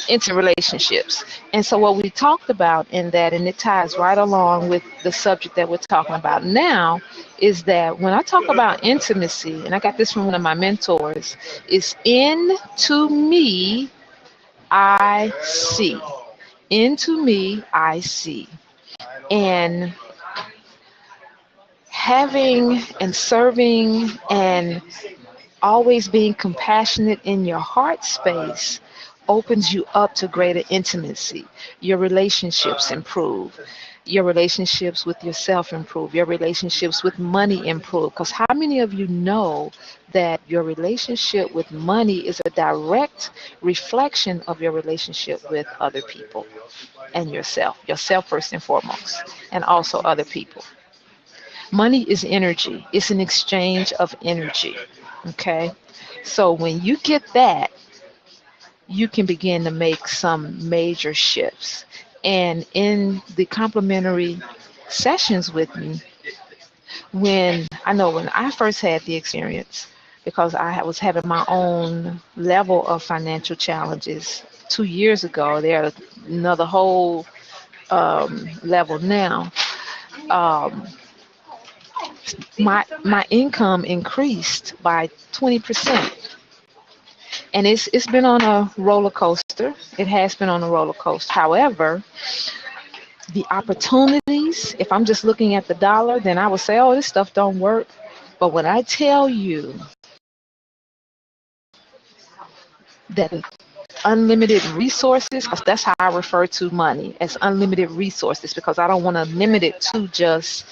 intimate relationships. And so, what we talked about in that, and it ties right along with the subject that we're talking about now, is that when I talk about intimacy, and I got this from one of my mentors, is into me, I see. Into me, I see. And having and serving and always being compassionate in your heart space opens you up to greater intimacy. Your relationships improve. Your relationships with yourself improve. Your relationships with money improve. Because how many of you know that your relationship with money is a direct reflection of your relationship with other people and yourself? Yourself first and foremost, and also other people. Money is energy. It's an exchange of energy. Okay? So when you get that, you can begin to make some major shifts. And in the complimentary sessions with me, when I first had the experience, because was having my own level of financial challenges 2 years ago, they're another whole level now. Um, my income increased by 20%. And it's been on a roller coaster. It has been on a roller coaster. However, the opportunities, if I'm just looking at the dollar, then I would say, oh, this stuff don't work. But when I tell you that unlimited resources, 'cause that's how I refer to money, as unlimited resources, because I don't want to limit it to just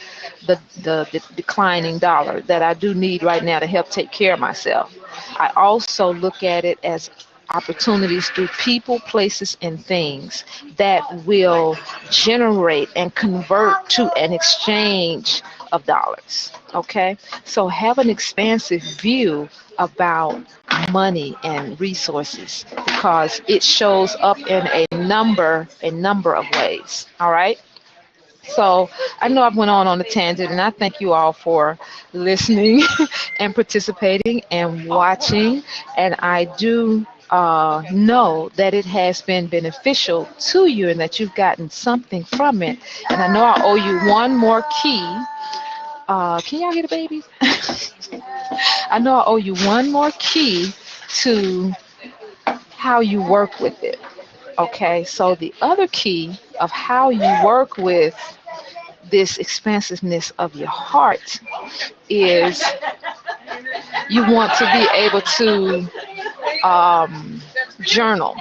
the declining dollar that I do need right now to help take care of myself. I also look at it as opportunities through people, places, and things that will generate and convert to an exchange of dollars. Okay? So have an expansive view about money and resources because it shows up in a number of ways. All right? So I know I went on a tangent, and I thank you all for listening and participating and watching. And I do know that it has been beneficial to you and that you've gotten something from it. And I know I owe you one more key. Can y'all hear the babies? I know I owe you one more key to how you work with it. Okay, so the other key of how you work with this expansiveness of your heart is you want to be able to journal.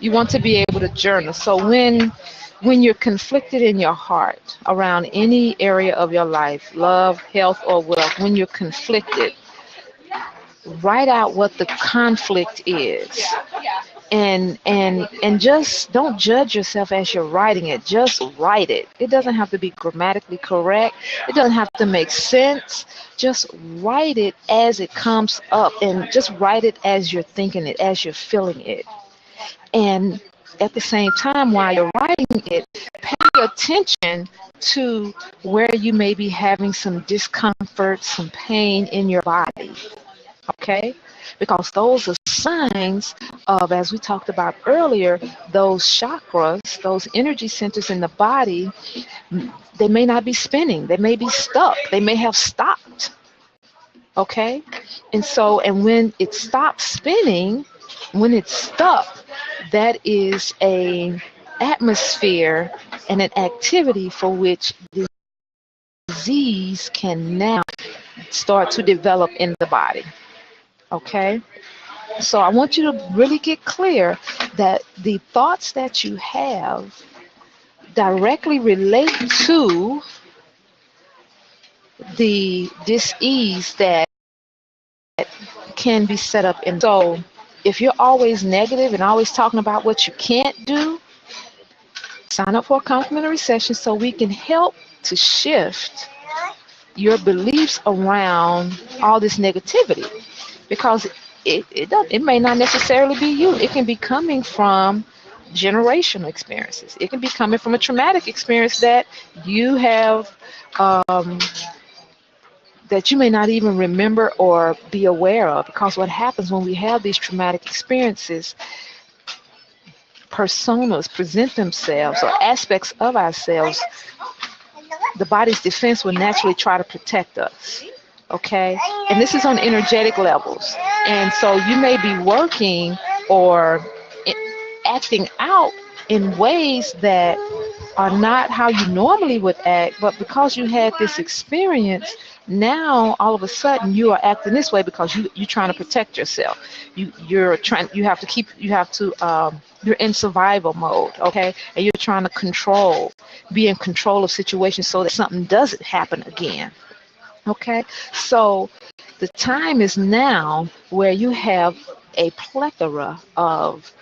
You want to be able to journal. So when you're conflicted in your heart around any area of your life, love, health, or wealth, when you're conflicted, write out what the conflict is. And just don't judge yourself as you're writing it. Just write it. It doesn't have to be grammatically correct. It doesn't have to make sense. Just write it as it comes up, and just write it as you're thinking it, as you're feeling it. And at the same time, while you're writing it, pay attention to where you may be having some discomfort, some pain in your body. Okay? Because those are signs of, as we talked about earlier, those chakras, those energy centers in the body, they may not be spinning. They may be stuck. They may have stopped. Okay? And when it stops spinning, when it's stuck, that is a atmosphere and an activity for which disease can now start to develop in the body. Okay? So I want you to really get clear that the thoughts that you have directly relate to the dis-ease that can be set up in. So if you're always negative and always talking about what you can't do, sign up for a complimentary session so we can help to shift your beliefs around all this negativity, because it may not necessarily be you. It can be coming from generational experiences. It can be coming from a traumatic experience that you have, that you may not even remember or be aware of. Because what happens when we have these traumatic experiences, personas present themselves, or aspects of ourselves, the body's defense will naturally try to protect us. Okay? And this is on energetic levels. And so you may be working or acting out in ways that are not how you normally would act, but because you had this experience, now all of a sudden you are acting this way because you're trying to protect yourself. You're in survival mode, okay? And you're trying to be in control of situations so that something doesn't happen again. Okay? So the time is now where you have a plethora of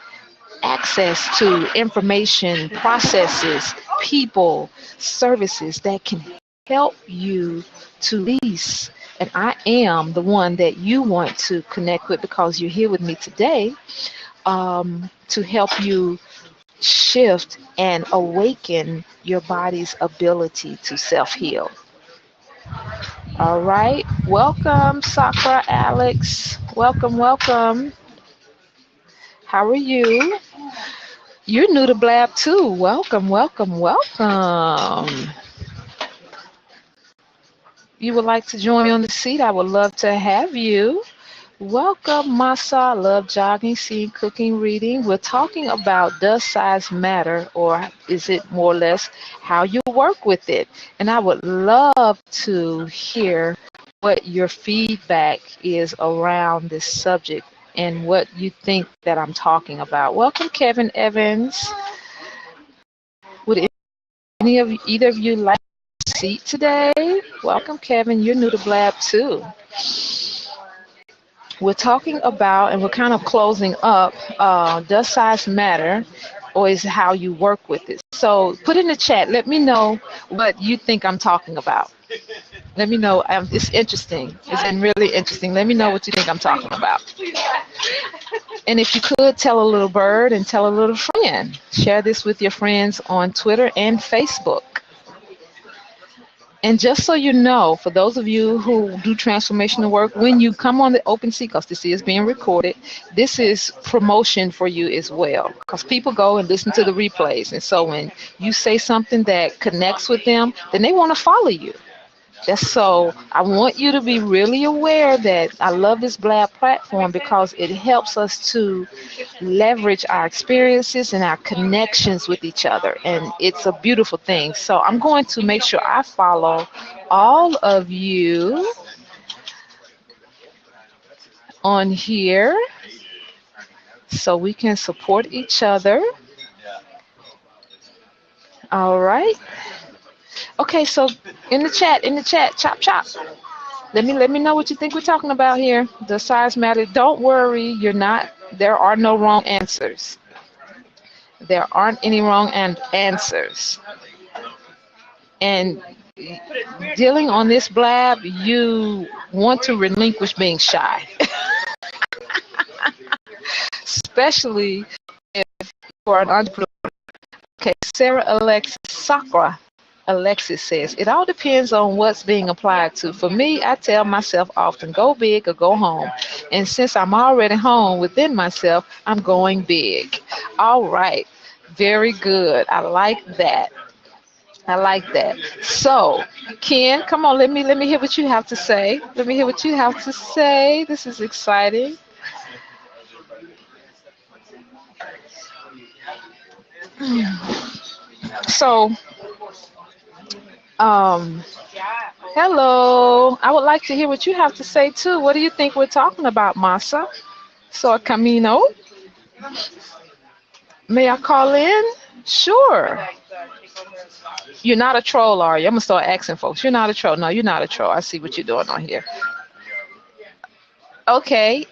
access to information, processes, people, services that can help you to release. And I am the one that you want to connect with, because you're here with me today, to help you shift and awaken your body's ability to self-heal. All right. Welcome, Sakura Alex. Welcome. How are you? You're new to Blab too. Welcome. You would like to join me on the seat? I would love to have you. Welcome, Masa. I love jogging, seeing, cooking, reading. We're talking about, does size matter, or is it more or less how you work with it? And I would love to hear what your feedback is around this subject and what you think that I'm talking about. Welcome, Kevin Evans. Would either of you like a seat today? Welcome, Kevin. You're new to Blab too. We're talking about, and we're kind of closing up, does size matter, or is it how you work with it? So put in the chat, let me know what you think I'm talking about. Let me know. It's interesting. It's been really interesting. Let me know what you think I'm talking about. And if you could, tell a little bird and tell a little friend. Share this with your friends on Twitter and Facebook. And just so you know, for those of you who do transformational work, when you come on the open seat, because this is being recorded, this is promotion for you as well. Because people go and listen to the replays. And so when you say something that connects with them, then they want to follow you. So I want you to be really aware that I love this Blab platform because it helps us to leverage our experiences and our connections with each other. And it's a beautiful thing. So I'm going to make sure I follow all of you on here so we can support each other. All right. Okay, so in the chat, chop. Let me know what you think we're talking about here. Does size matter? Don't worry, there are no wrong answers. There aren't any wrong answers. And dealing on this Blab, you want to relinquish being shy. Especially if you are an entrepreneur. Okay, Sarah Sakura Alexis says, it all depends on what's being applied to. For me, I tell myself often, go big or go home. And since I'm already home within myself, I'm going big. All right. Very good. I like that. So, Ken, come on, let me hear what you have to say. This is exciting. So, um, hello. I would like to hear what you have to say too. What do you think we're talking about, Masa? So, Camino, may I call in? Sure. You're not a troll, are you? I'm gonna start asking folks. You're not a troll. No, you're not a troll. I see what you're doing on here. Okay.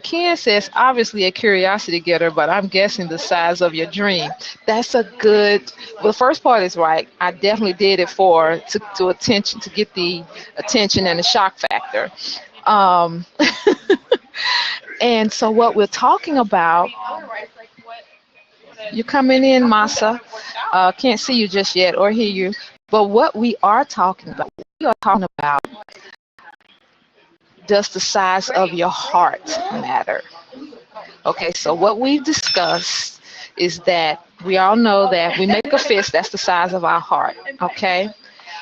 Ken says obviously a curiosity getter, but I'm guessing the size of your dream. That's a good. Well, the first part is right. I definitely did it for to attention to get the attention and the shock factor. Um, and so what we're talking about. You're coming in, Masa. Can't see you just yet or hear you. But what we are talking about, does the size of your heart matter? Okay, so what we've discussed is that we all know that we make a fist, that's the size of our heart, okay?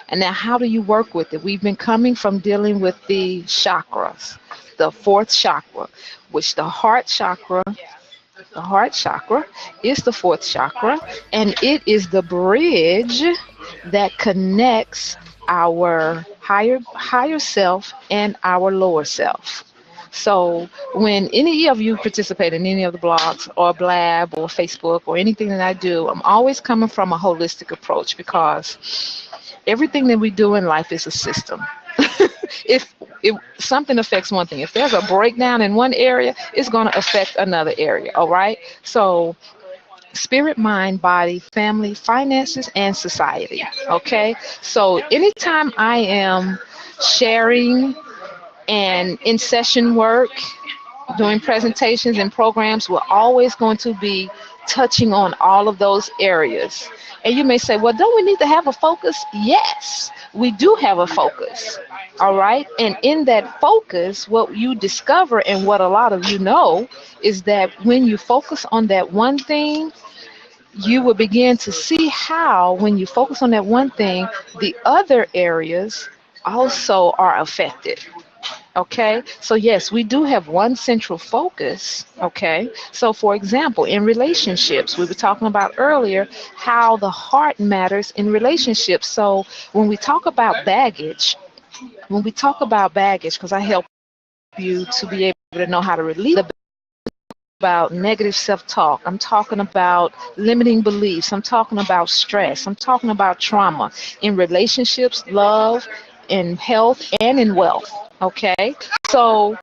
And now how do you work with it? We've been coming from dealing with the chakras, the fourth chakra, which the heart chakra is the fourth chakra, and it is the bridge that connects our higher self and our lower self. So when any of you participate in any of the blogs or Blab or Facebook or anything that I do, I'm always coming from a holistic approach because everything that we do in life is a system. if something affects one thing, if there's a breakdown in one area, it's going to affect another area. All right. So spirit, mind, body, family, finances, and society. Okay. So anytime I am sharing and in session work, doing presentations and programs, we're always going to be touching on all of those areas. And you may say, well, don't we need to have a focus? Yes, we do have a focus. All right. And in that focus, what you discover and what a lot of you know is that when you focus on that one thing, you will begin to see how, when you focus on that one thing, the other areas also are affected. Okay, so yes, we do have one central focus. Okay, so for example, in relationships, we were talking about earlier how the heart matters in relationships. So when we talk about baggage, because I help you to be able to know how to release the about negative self-talk. I'm talking about limiting beliefs. I'm talking about stress. I'm talking about trauma in relationships, love, in health, and in wealth. Okay, so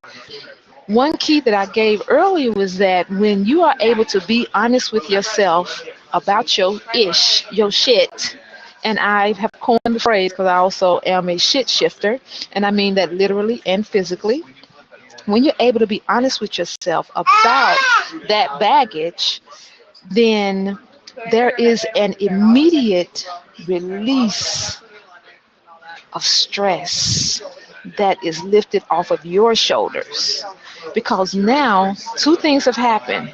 one key that I gave earlier was that when you are able to be honest with yourself about your shit, and I have coined the phrase because I also am a shit shifter, and I mean that literally and physically. When you're able to be honest with yourself about that baggage, then there is an immediate release of stress that is lifted off of your shoulders. Because now two things have happened.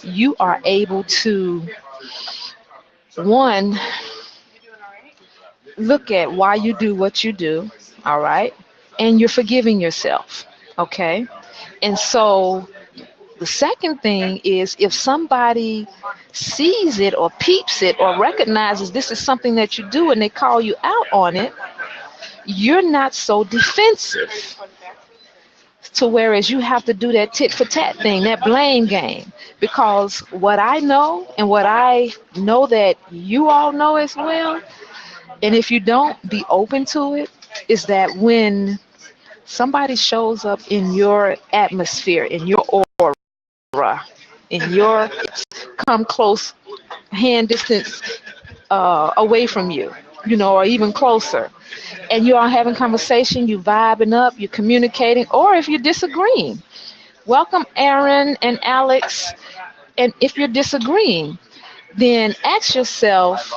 You are able to, one, look at why you do what you do, all right? And you're forgiving yourself, okay? And so the second thing is if somebody sees it or peeps it or recognizes this is something that you do and they call you out on it, you're not so defensive to whereas you have to do that tit for tat thing, that blame game. Because what I know and what I know that you all know as well, and if you don't, be open to it, is that when somebody shows up in your atmosphere, in your aura, in your come close hand distance away from you, or even closer, and you are having conversation, you vibing up, you're communicating, or if you're disagreeing. Welcome, Aaron and Alex. And if you're disagreeing, then ask yourself,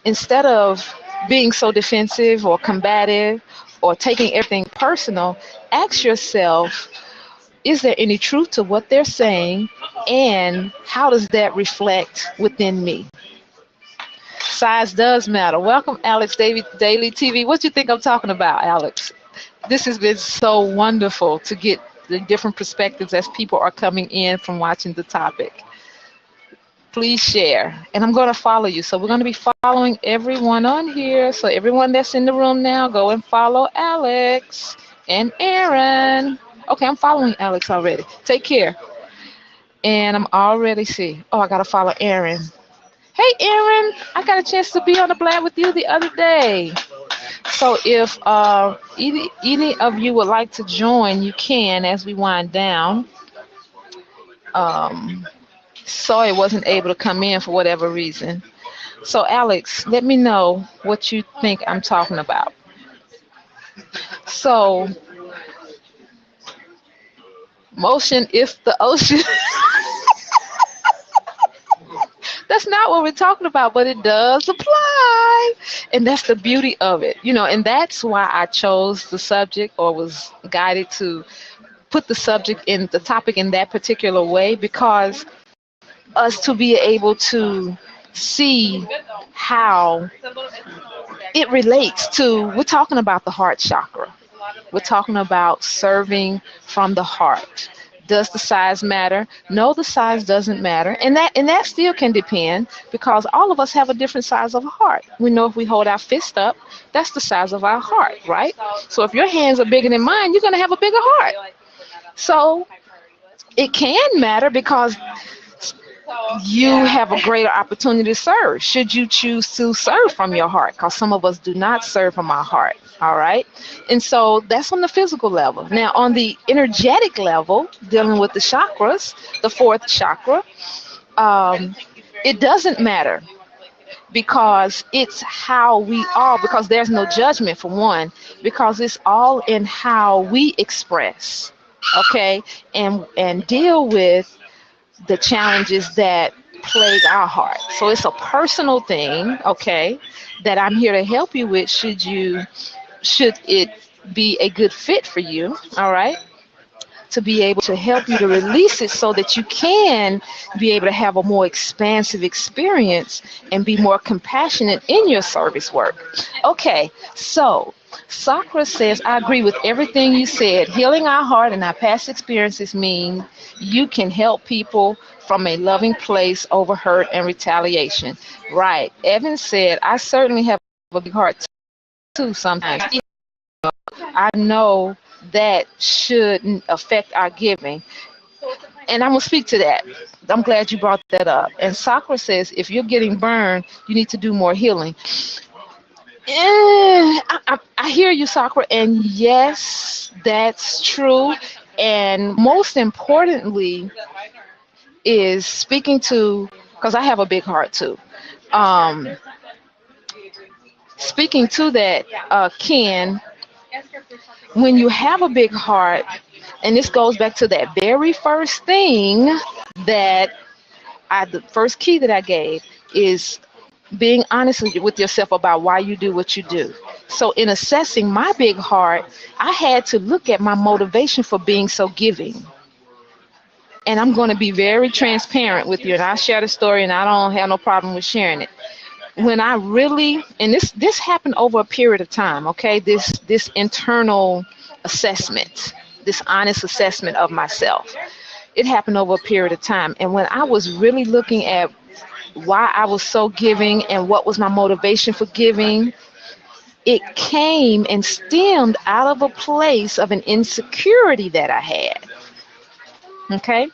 instead of being so defensive or combative or taking everything personal, ask yourself, is there any truth to what they're saying, and how does that reflect within me? Size does matter. Welcome, Alex Daily TV. What do you think I'm talking about, Alex? This has been so wonderful to get the different perspectives as people are coming in from watching the topic. Please share. And I'm going to follow you. So we're going to be following everyone on here. So everyone that's in the room now, go and follow Alex and Aaron. Okay, I'm following Alex already. Take care. And I'm already see. Oh, I got to follow Aaron. Hey, Aaron, I got a chance to be on the Blab with you the other day. So if any of you would like to join, you can as we wind down. Soy wasn't able to come in for whatever reason. So Alex, let me know what you think I'm talking about. So motion if the ocean. That's not what we're talking about, but it does apply. And that's the beauty of it, and that's why I chose the subject, or was guided to put the subject in the topic in that particular way, because us to be able to see how it relates to, we're talking about the heart chakra. We're talking about serving from the heart. Does the size matter? No, the size doesn't matter. And that still can depend, because all of us have a different size of a heart. We know if we hold our fist up, that's the size of our heart, right? So if your hands are bigger than mine, you're going to have a bigger heart. So it can matter, because you have a greater opportunity to serve should you choose to serve from your heart, because some of us do not serve from our heart. All right. And so that's on the physical level. Now, on the energetic level, dealing with the chakras, the fourth chakra, it doesn't matter, because it's how we are, because there's no judgment, for one, because it's all in how we express, okay, and deal with the challenges that plague our heart. So it's a personal thing, okay, that I'm here to help you with, should it be a good fit for you, all right, to be able to help you to release it, so that you can be able to have a more expansive experience and be more compassionate in your service work. Okay, so Sakura says, I agree with everything you said. Healing our heart and our past experiences mean you can help people from a loving place over hurt and retaliation. Right. Evan said, I certainly have a big heart too sometimes. I know that shouldn't affect our giving. And I'm going to speak to that. I'm glad you brought that up. And Sakura says, if you're getting burned, you need to do more healing. I hear you, Sakura, and yes, that's true. And most importantly is speaking to, because I have a big heart too. Speaking to that, Ken, when you have a big heart, and this goes back to that very first thing that the first key that I gave is being honest with yourself about why you do what you do. So in assessing my big heart, I had to look at my motivation for being so giving. And I'm going to be very transparent with you, and I'll share the story, and I don't have no problem with sharing it. When I really, and this happened over a period of time, okay, this internal assessment, this honest assessment of myself, it happened over a period of time. And when I was really looking at why I was so giving and what was my motivation for giving, it came and stemmed out of a place of an insecurity that I had. Okay?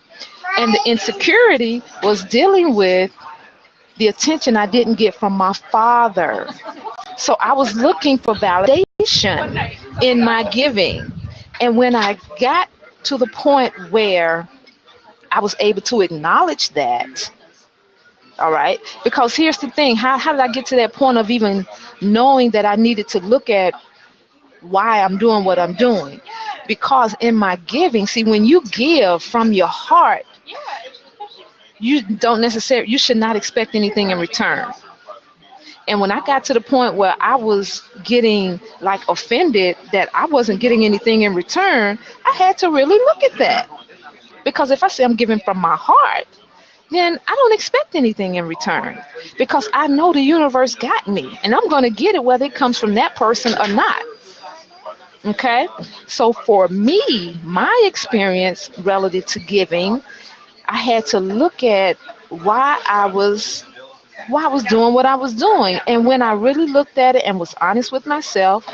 And the insecurity was dealing with the attention I didn't get from my father. So I was looking for validation in my giving. And when I got to the point where I was able to acknowledge that, all right, because here's the thing, how did I get to that point of even knowing that I needed to look at why I'm doing what I'm doing? Because in my giving, see, when you give from your heart, you should not expect anything in return. And when I got to the point where I was getting like offended that I wasn't getting anything in return, I had to really look at that. Because if I say I'm giving from my heart, then I don't expect anything in return, because I know the universe got me and I'm going to get it whether it comes from that person or not. Okay? So for me, my experience relative to giving, I had to look at why why I was doing what I was doing. And when I really looked at it and was honest with myself,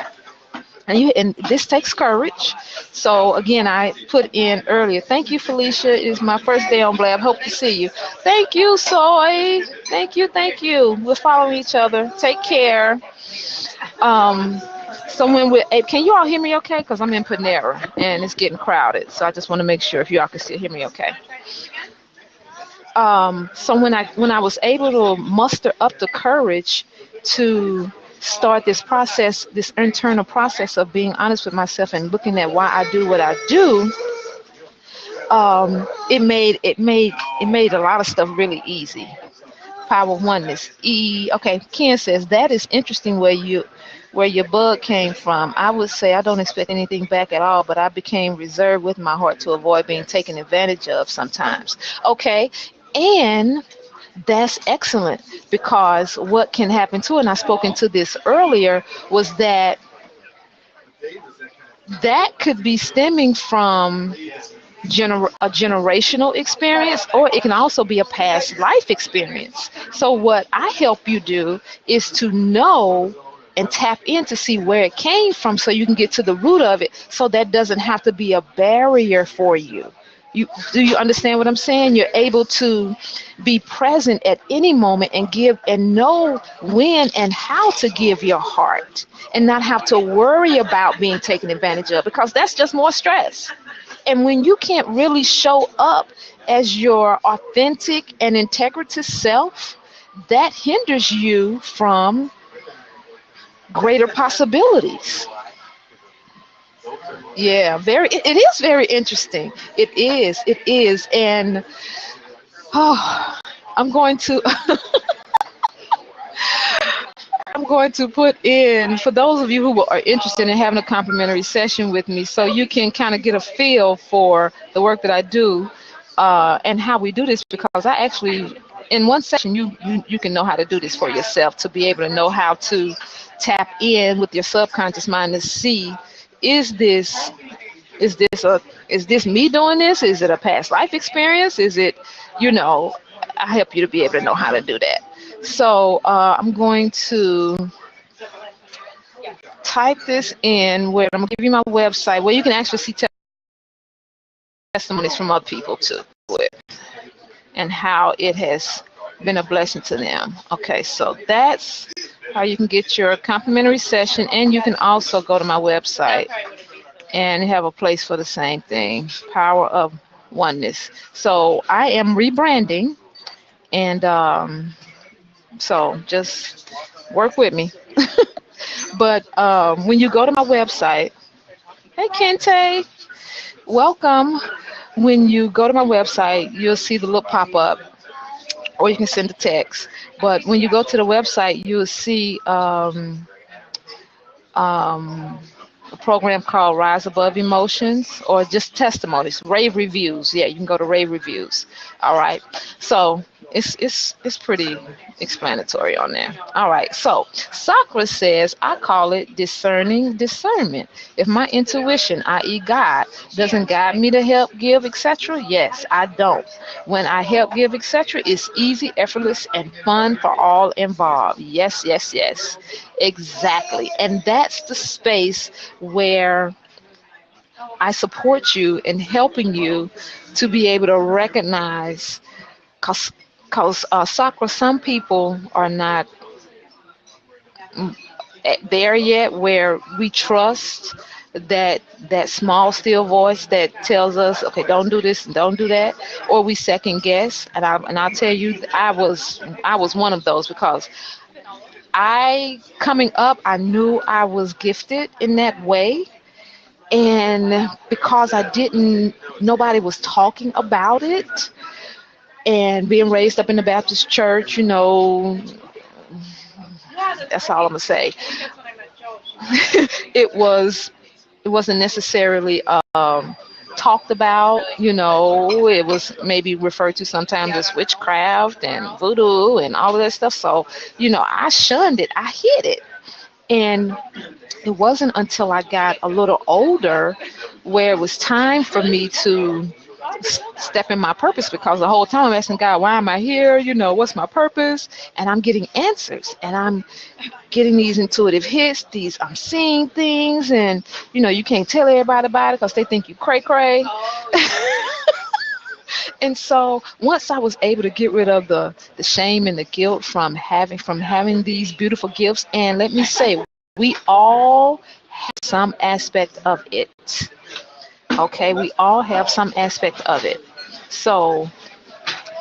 and this takes courage. So again, I put in earlier. Thank you, Felicia. It's my first day on Blab. Hope to see you. Thank you, Soy. Thank you, thank you. We're following each other. Take care. Um, so when we can you all hear me okay? Because I'm in Panera and it's getting crowded. So I just want to make sure if you all can still hear me okay. So when I was able to muster up the courage to start this process, this internal process of being honest with myself and looking at why I do what I do, it made a lot of stuff really easy. Power oneness. Okay, Ken says that is interesting where your bug came from. I would say I don't expect anything back at all, but I became reserved with my heart to avoid being taken advantage of sometimes. Okay, and that's excellent because what can happen too, and I spoke into this earlier, was that that could be stemming from a generational experience, or it can also be a past life experience. So what I help you do is to know and tap in to see where it came from so you can get to the root of it, so that doesn't have to be a barrier for you. Do you understand what I'm saying? You're able to be present at any moment and give and know when and how to give your heart and not have to worry about being taken advantage of, because that's just more stress. And when you can't really show up as your authentic and integrative self, that hinders you from greater possibilities. Yeah, it is very interesting. It is. And oh, I'm going to I'm going to put in, for those of you who are interested in having a complimentary session with me, so you can kind of get a feel for the work that I do, and how we do this, because I actually, in one session, you can know how to do this for yourself, to be able to know how to tap in with your subconscious mind to see, is this is this me doing this? Is it a past life experience? Is it, I help you to be able to know how to do that. So I'm going to type this in, where I'm going to give you my website where you can actually see testimonies from other people too, and how it has been a blessing to them. Okay, so that's how you can get your complimentary session, and you can also go to my website and have a place for the same thing, Power of Oneness. So I am rebranding, and so just work with me. But when you go to my website, hey Kente, welcome. When you go to my website, you'll see the little pop-up, or you can send a text. But when you go to the website, you'll see a program called Rise Above Emotions, or just testimonies, rave reviews. Yeah, you can go to rave reviews. All right. So it's pretty explanatory on there. All right. So Sakura says, I call it discerning discernment. If my intuition, i.e. God, doesn't guide me to help, give, etc., yes, I don't. When I help, give, etc., it's easy, effortless, and fun for all involved. Yes, yes, yes. Exactly. And that's the space where I support you in helping you to be able to recognize, because Sakura, some people are not there yet, where we trust that small still voice that tells us, okay, don't do this and don't do that, or we second guess. And I'll tell you, I was one of those, because coming up, I knew I was gifted in that way, and because nobody was talking about it, and being raised up in the Baptist church, that's all I'm gonna say. It wasn't necessarily talked about. It was maybe referred to sometimes as witchcraft and voodoo and all of that stuff. So, I shunned it. I hid it. And it wasn't until I got a little older where it was time for me to step in my purpose, because the whole time I'm asking God, why am I here? What's my purpose? And I'm getting answers, and I'm getting these intuitive hits. I'm seeing things, and you can't tell everybody about it because they think you cray cray. And so once I was able to get rid of the shame and the guilt from having these beautiful gifts, and let me say, we all have some aspect of it. Okay, we all have some aspect of it. So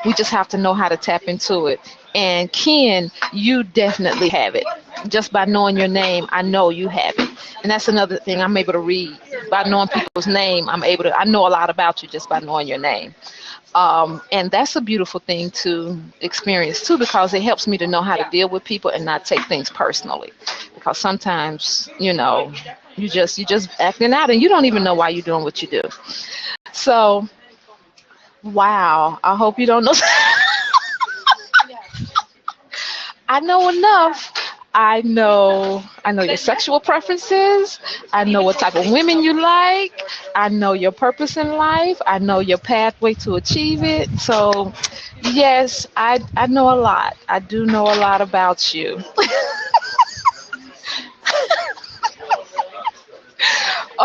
we just have to know how to tap into it. And Ken, you definitely have it. Just by knowing your name, I know you have it. And that's another thing I'm able to read. By knowing people's name, I know a lot about you just by knowing your name. And that's a beautiful thing to experience too, because it helps me to know how to deal with people and not take things personally. Because sometimes, you just acting out and you don't even know why you're doing what you do. So, wow, I hope you don't know. I know enough. I know your sexual preferences. I know what type of women you like. I know your purpose in life. I know your pathway to achieve it. So, yes, I know a lot. I do know a lot about you.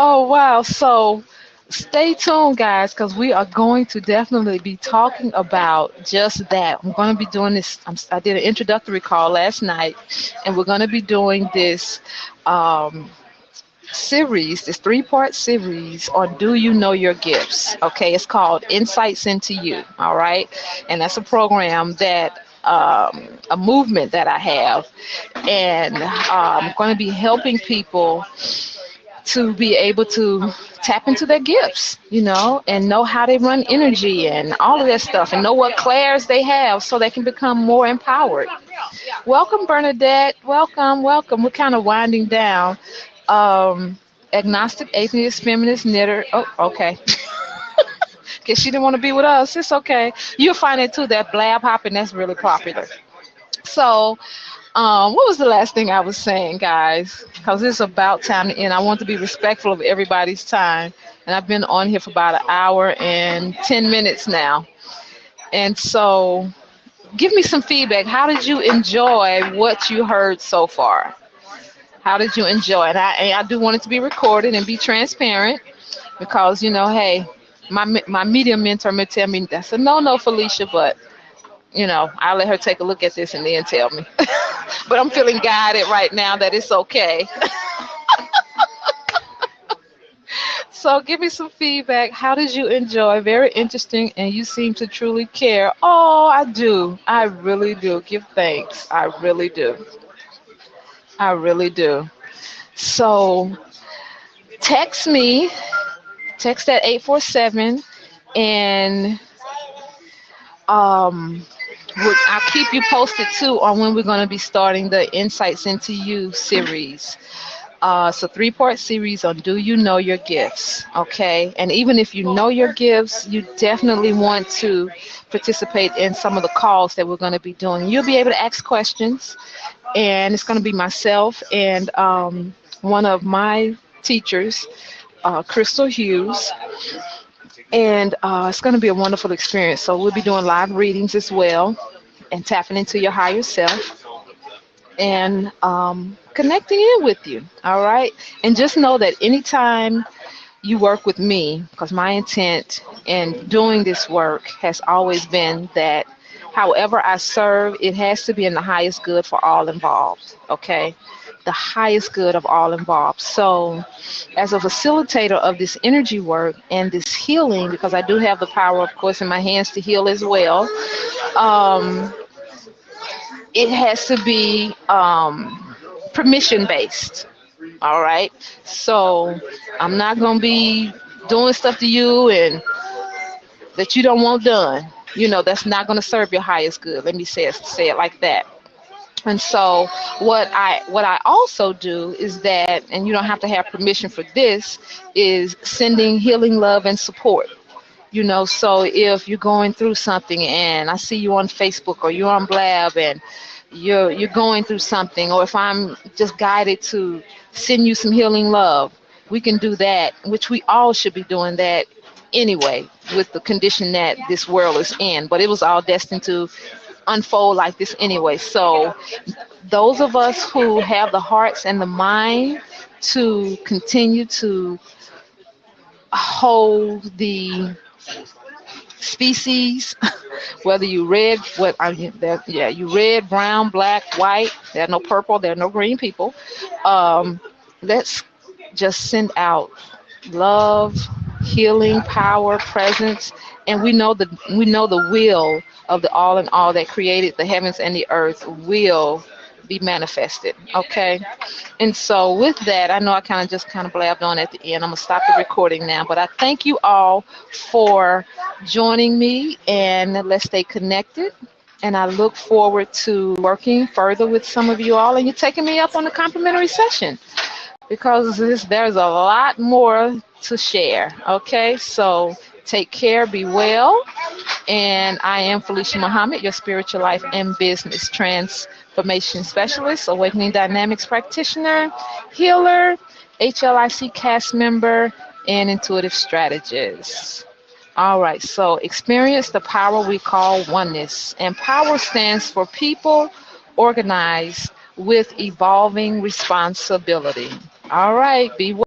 Oh, wow. So, stay tuned, guys, because we are going to definitely be talking about just that. I'm going to be doing this. I did an introductory call last night, and we're going to be doing this series, this 3-part series on Do You Know Your Gifts? Okay, it's called Insights into You. All right, and that's a program that. A movement that I have, and I'm going to be helping people to be able to tap into their gifts, and know how they run energy and all of that stuff, and know what clairs they have so they can become more empowered. Welcome, Bernadette. Welcome, welcome. We're kind of winding down. Agnostic, atheist, feminist, knitter. Oh, okay. Because she didn't want to be with us. It's okay. You'll find it too, that blab hopping, that's really popular. So, what was the last thing I was saying, guys? Because it's about time to end. I want to be respectful of everybody's time. And I've been on here for about an hour and 10 minutes now. And so, give me some feedback. How did you enjoy what you heard so far? How did you enjoy it? I do want it to be recorded and be transparent, because, hey, my media mentor may tell me that's a no-no, Felicia, but I'll let her take a look at this and then tell me. But I'm feeling guided right now that it's okay. So give me some feedback. How did you enjoy? Very interesting, and you seem to truly care. Oh, I do. I really do. Give thanks. I really do. I really do. So text me. Text at 847, and I'll keep you posted too on when we're going to be starting the Insights into You series. It's a 3-part series on Do You Know Your Gifts? Okay, and even if you know your gifts, you definitely want to participate in some of the calls that we're going to be doing. You'll be able to ask questions, and it's going to be myself and one of my teachers, Crystal Hughes, and it's going to be a wonderful experience. So we'll be doing live readings as well, and tapping into your higher self, and connecting in with you. All right, and just know that anytime you work with me, because my intent in doing this work has always been that however I serve, it has to be in the highest good for all involved. Okay, the highest good of all involved. So as a facilitator of this energy work and this healing, because I do have the power, of course, in my hands to heal as well, it has to be permission based. All right, so I'm not going to be doing stuff to you and that you don't want done. That's not going to serve your highest good. Let me say it like that. And so what I also do is that, and you don't have to have permission for this, is sending healing love and support. So if you're going through something and I see you on Facebook or you're on Blab and you're going through something, or if I'm just guided to send you some healing love, we can do that, which we all should be doing that anyway, with the condition that this world is in. But it was all destined to unfold like this anyway. So those of us who have the hearts and the mind to continue to hold the species, whether you red, what I mean, yeah, you red, brown, black, white. There are no purple. There are no green people. Let's just send out love, healing, power, presence, and we know the will of the all and all that created the heavens and the earth will be manifested. Okay, and so with that, I know I kind of blabbed on at the end. I'm gonna stop the recording now, but I thank you all for joining me, and let's stay connected. And I look forward to working further with some of you all, and you taking me up on the complimentary session because there's a lot more to share. Okay, so take care, be well, and I am Felicia Muhammad, your spiritual life and business transformation specialist, awakening dynamics practitioner, healer, HLIC cast member, and intuitive strategist. All right, so experience the power we call oneness, and power stands for people organized with evolving responsibility. All right, be well.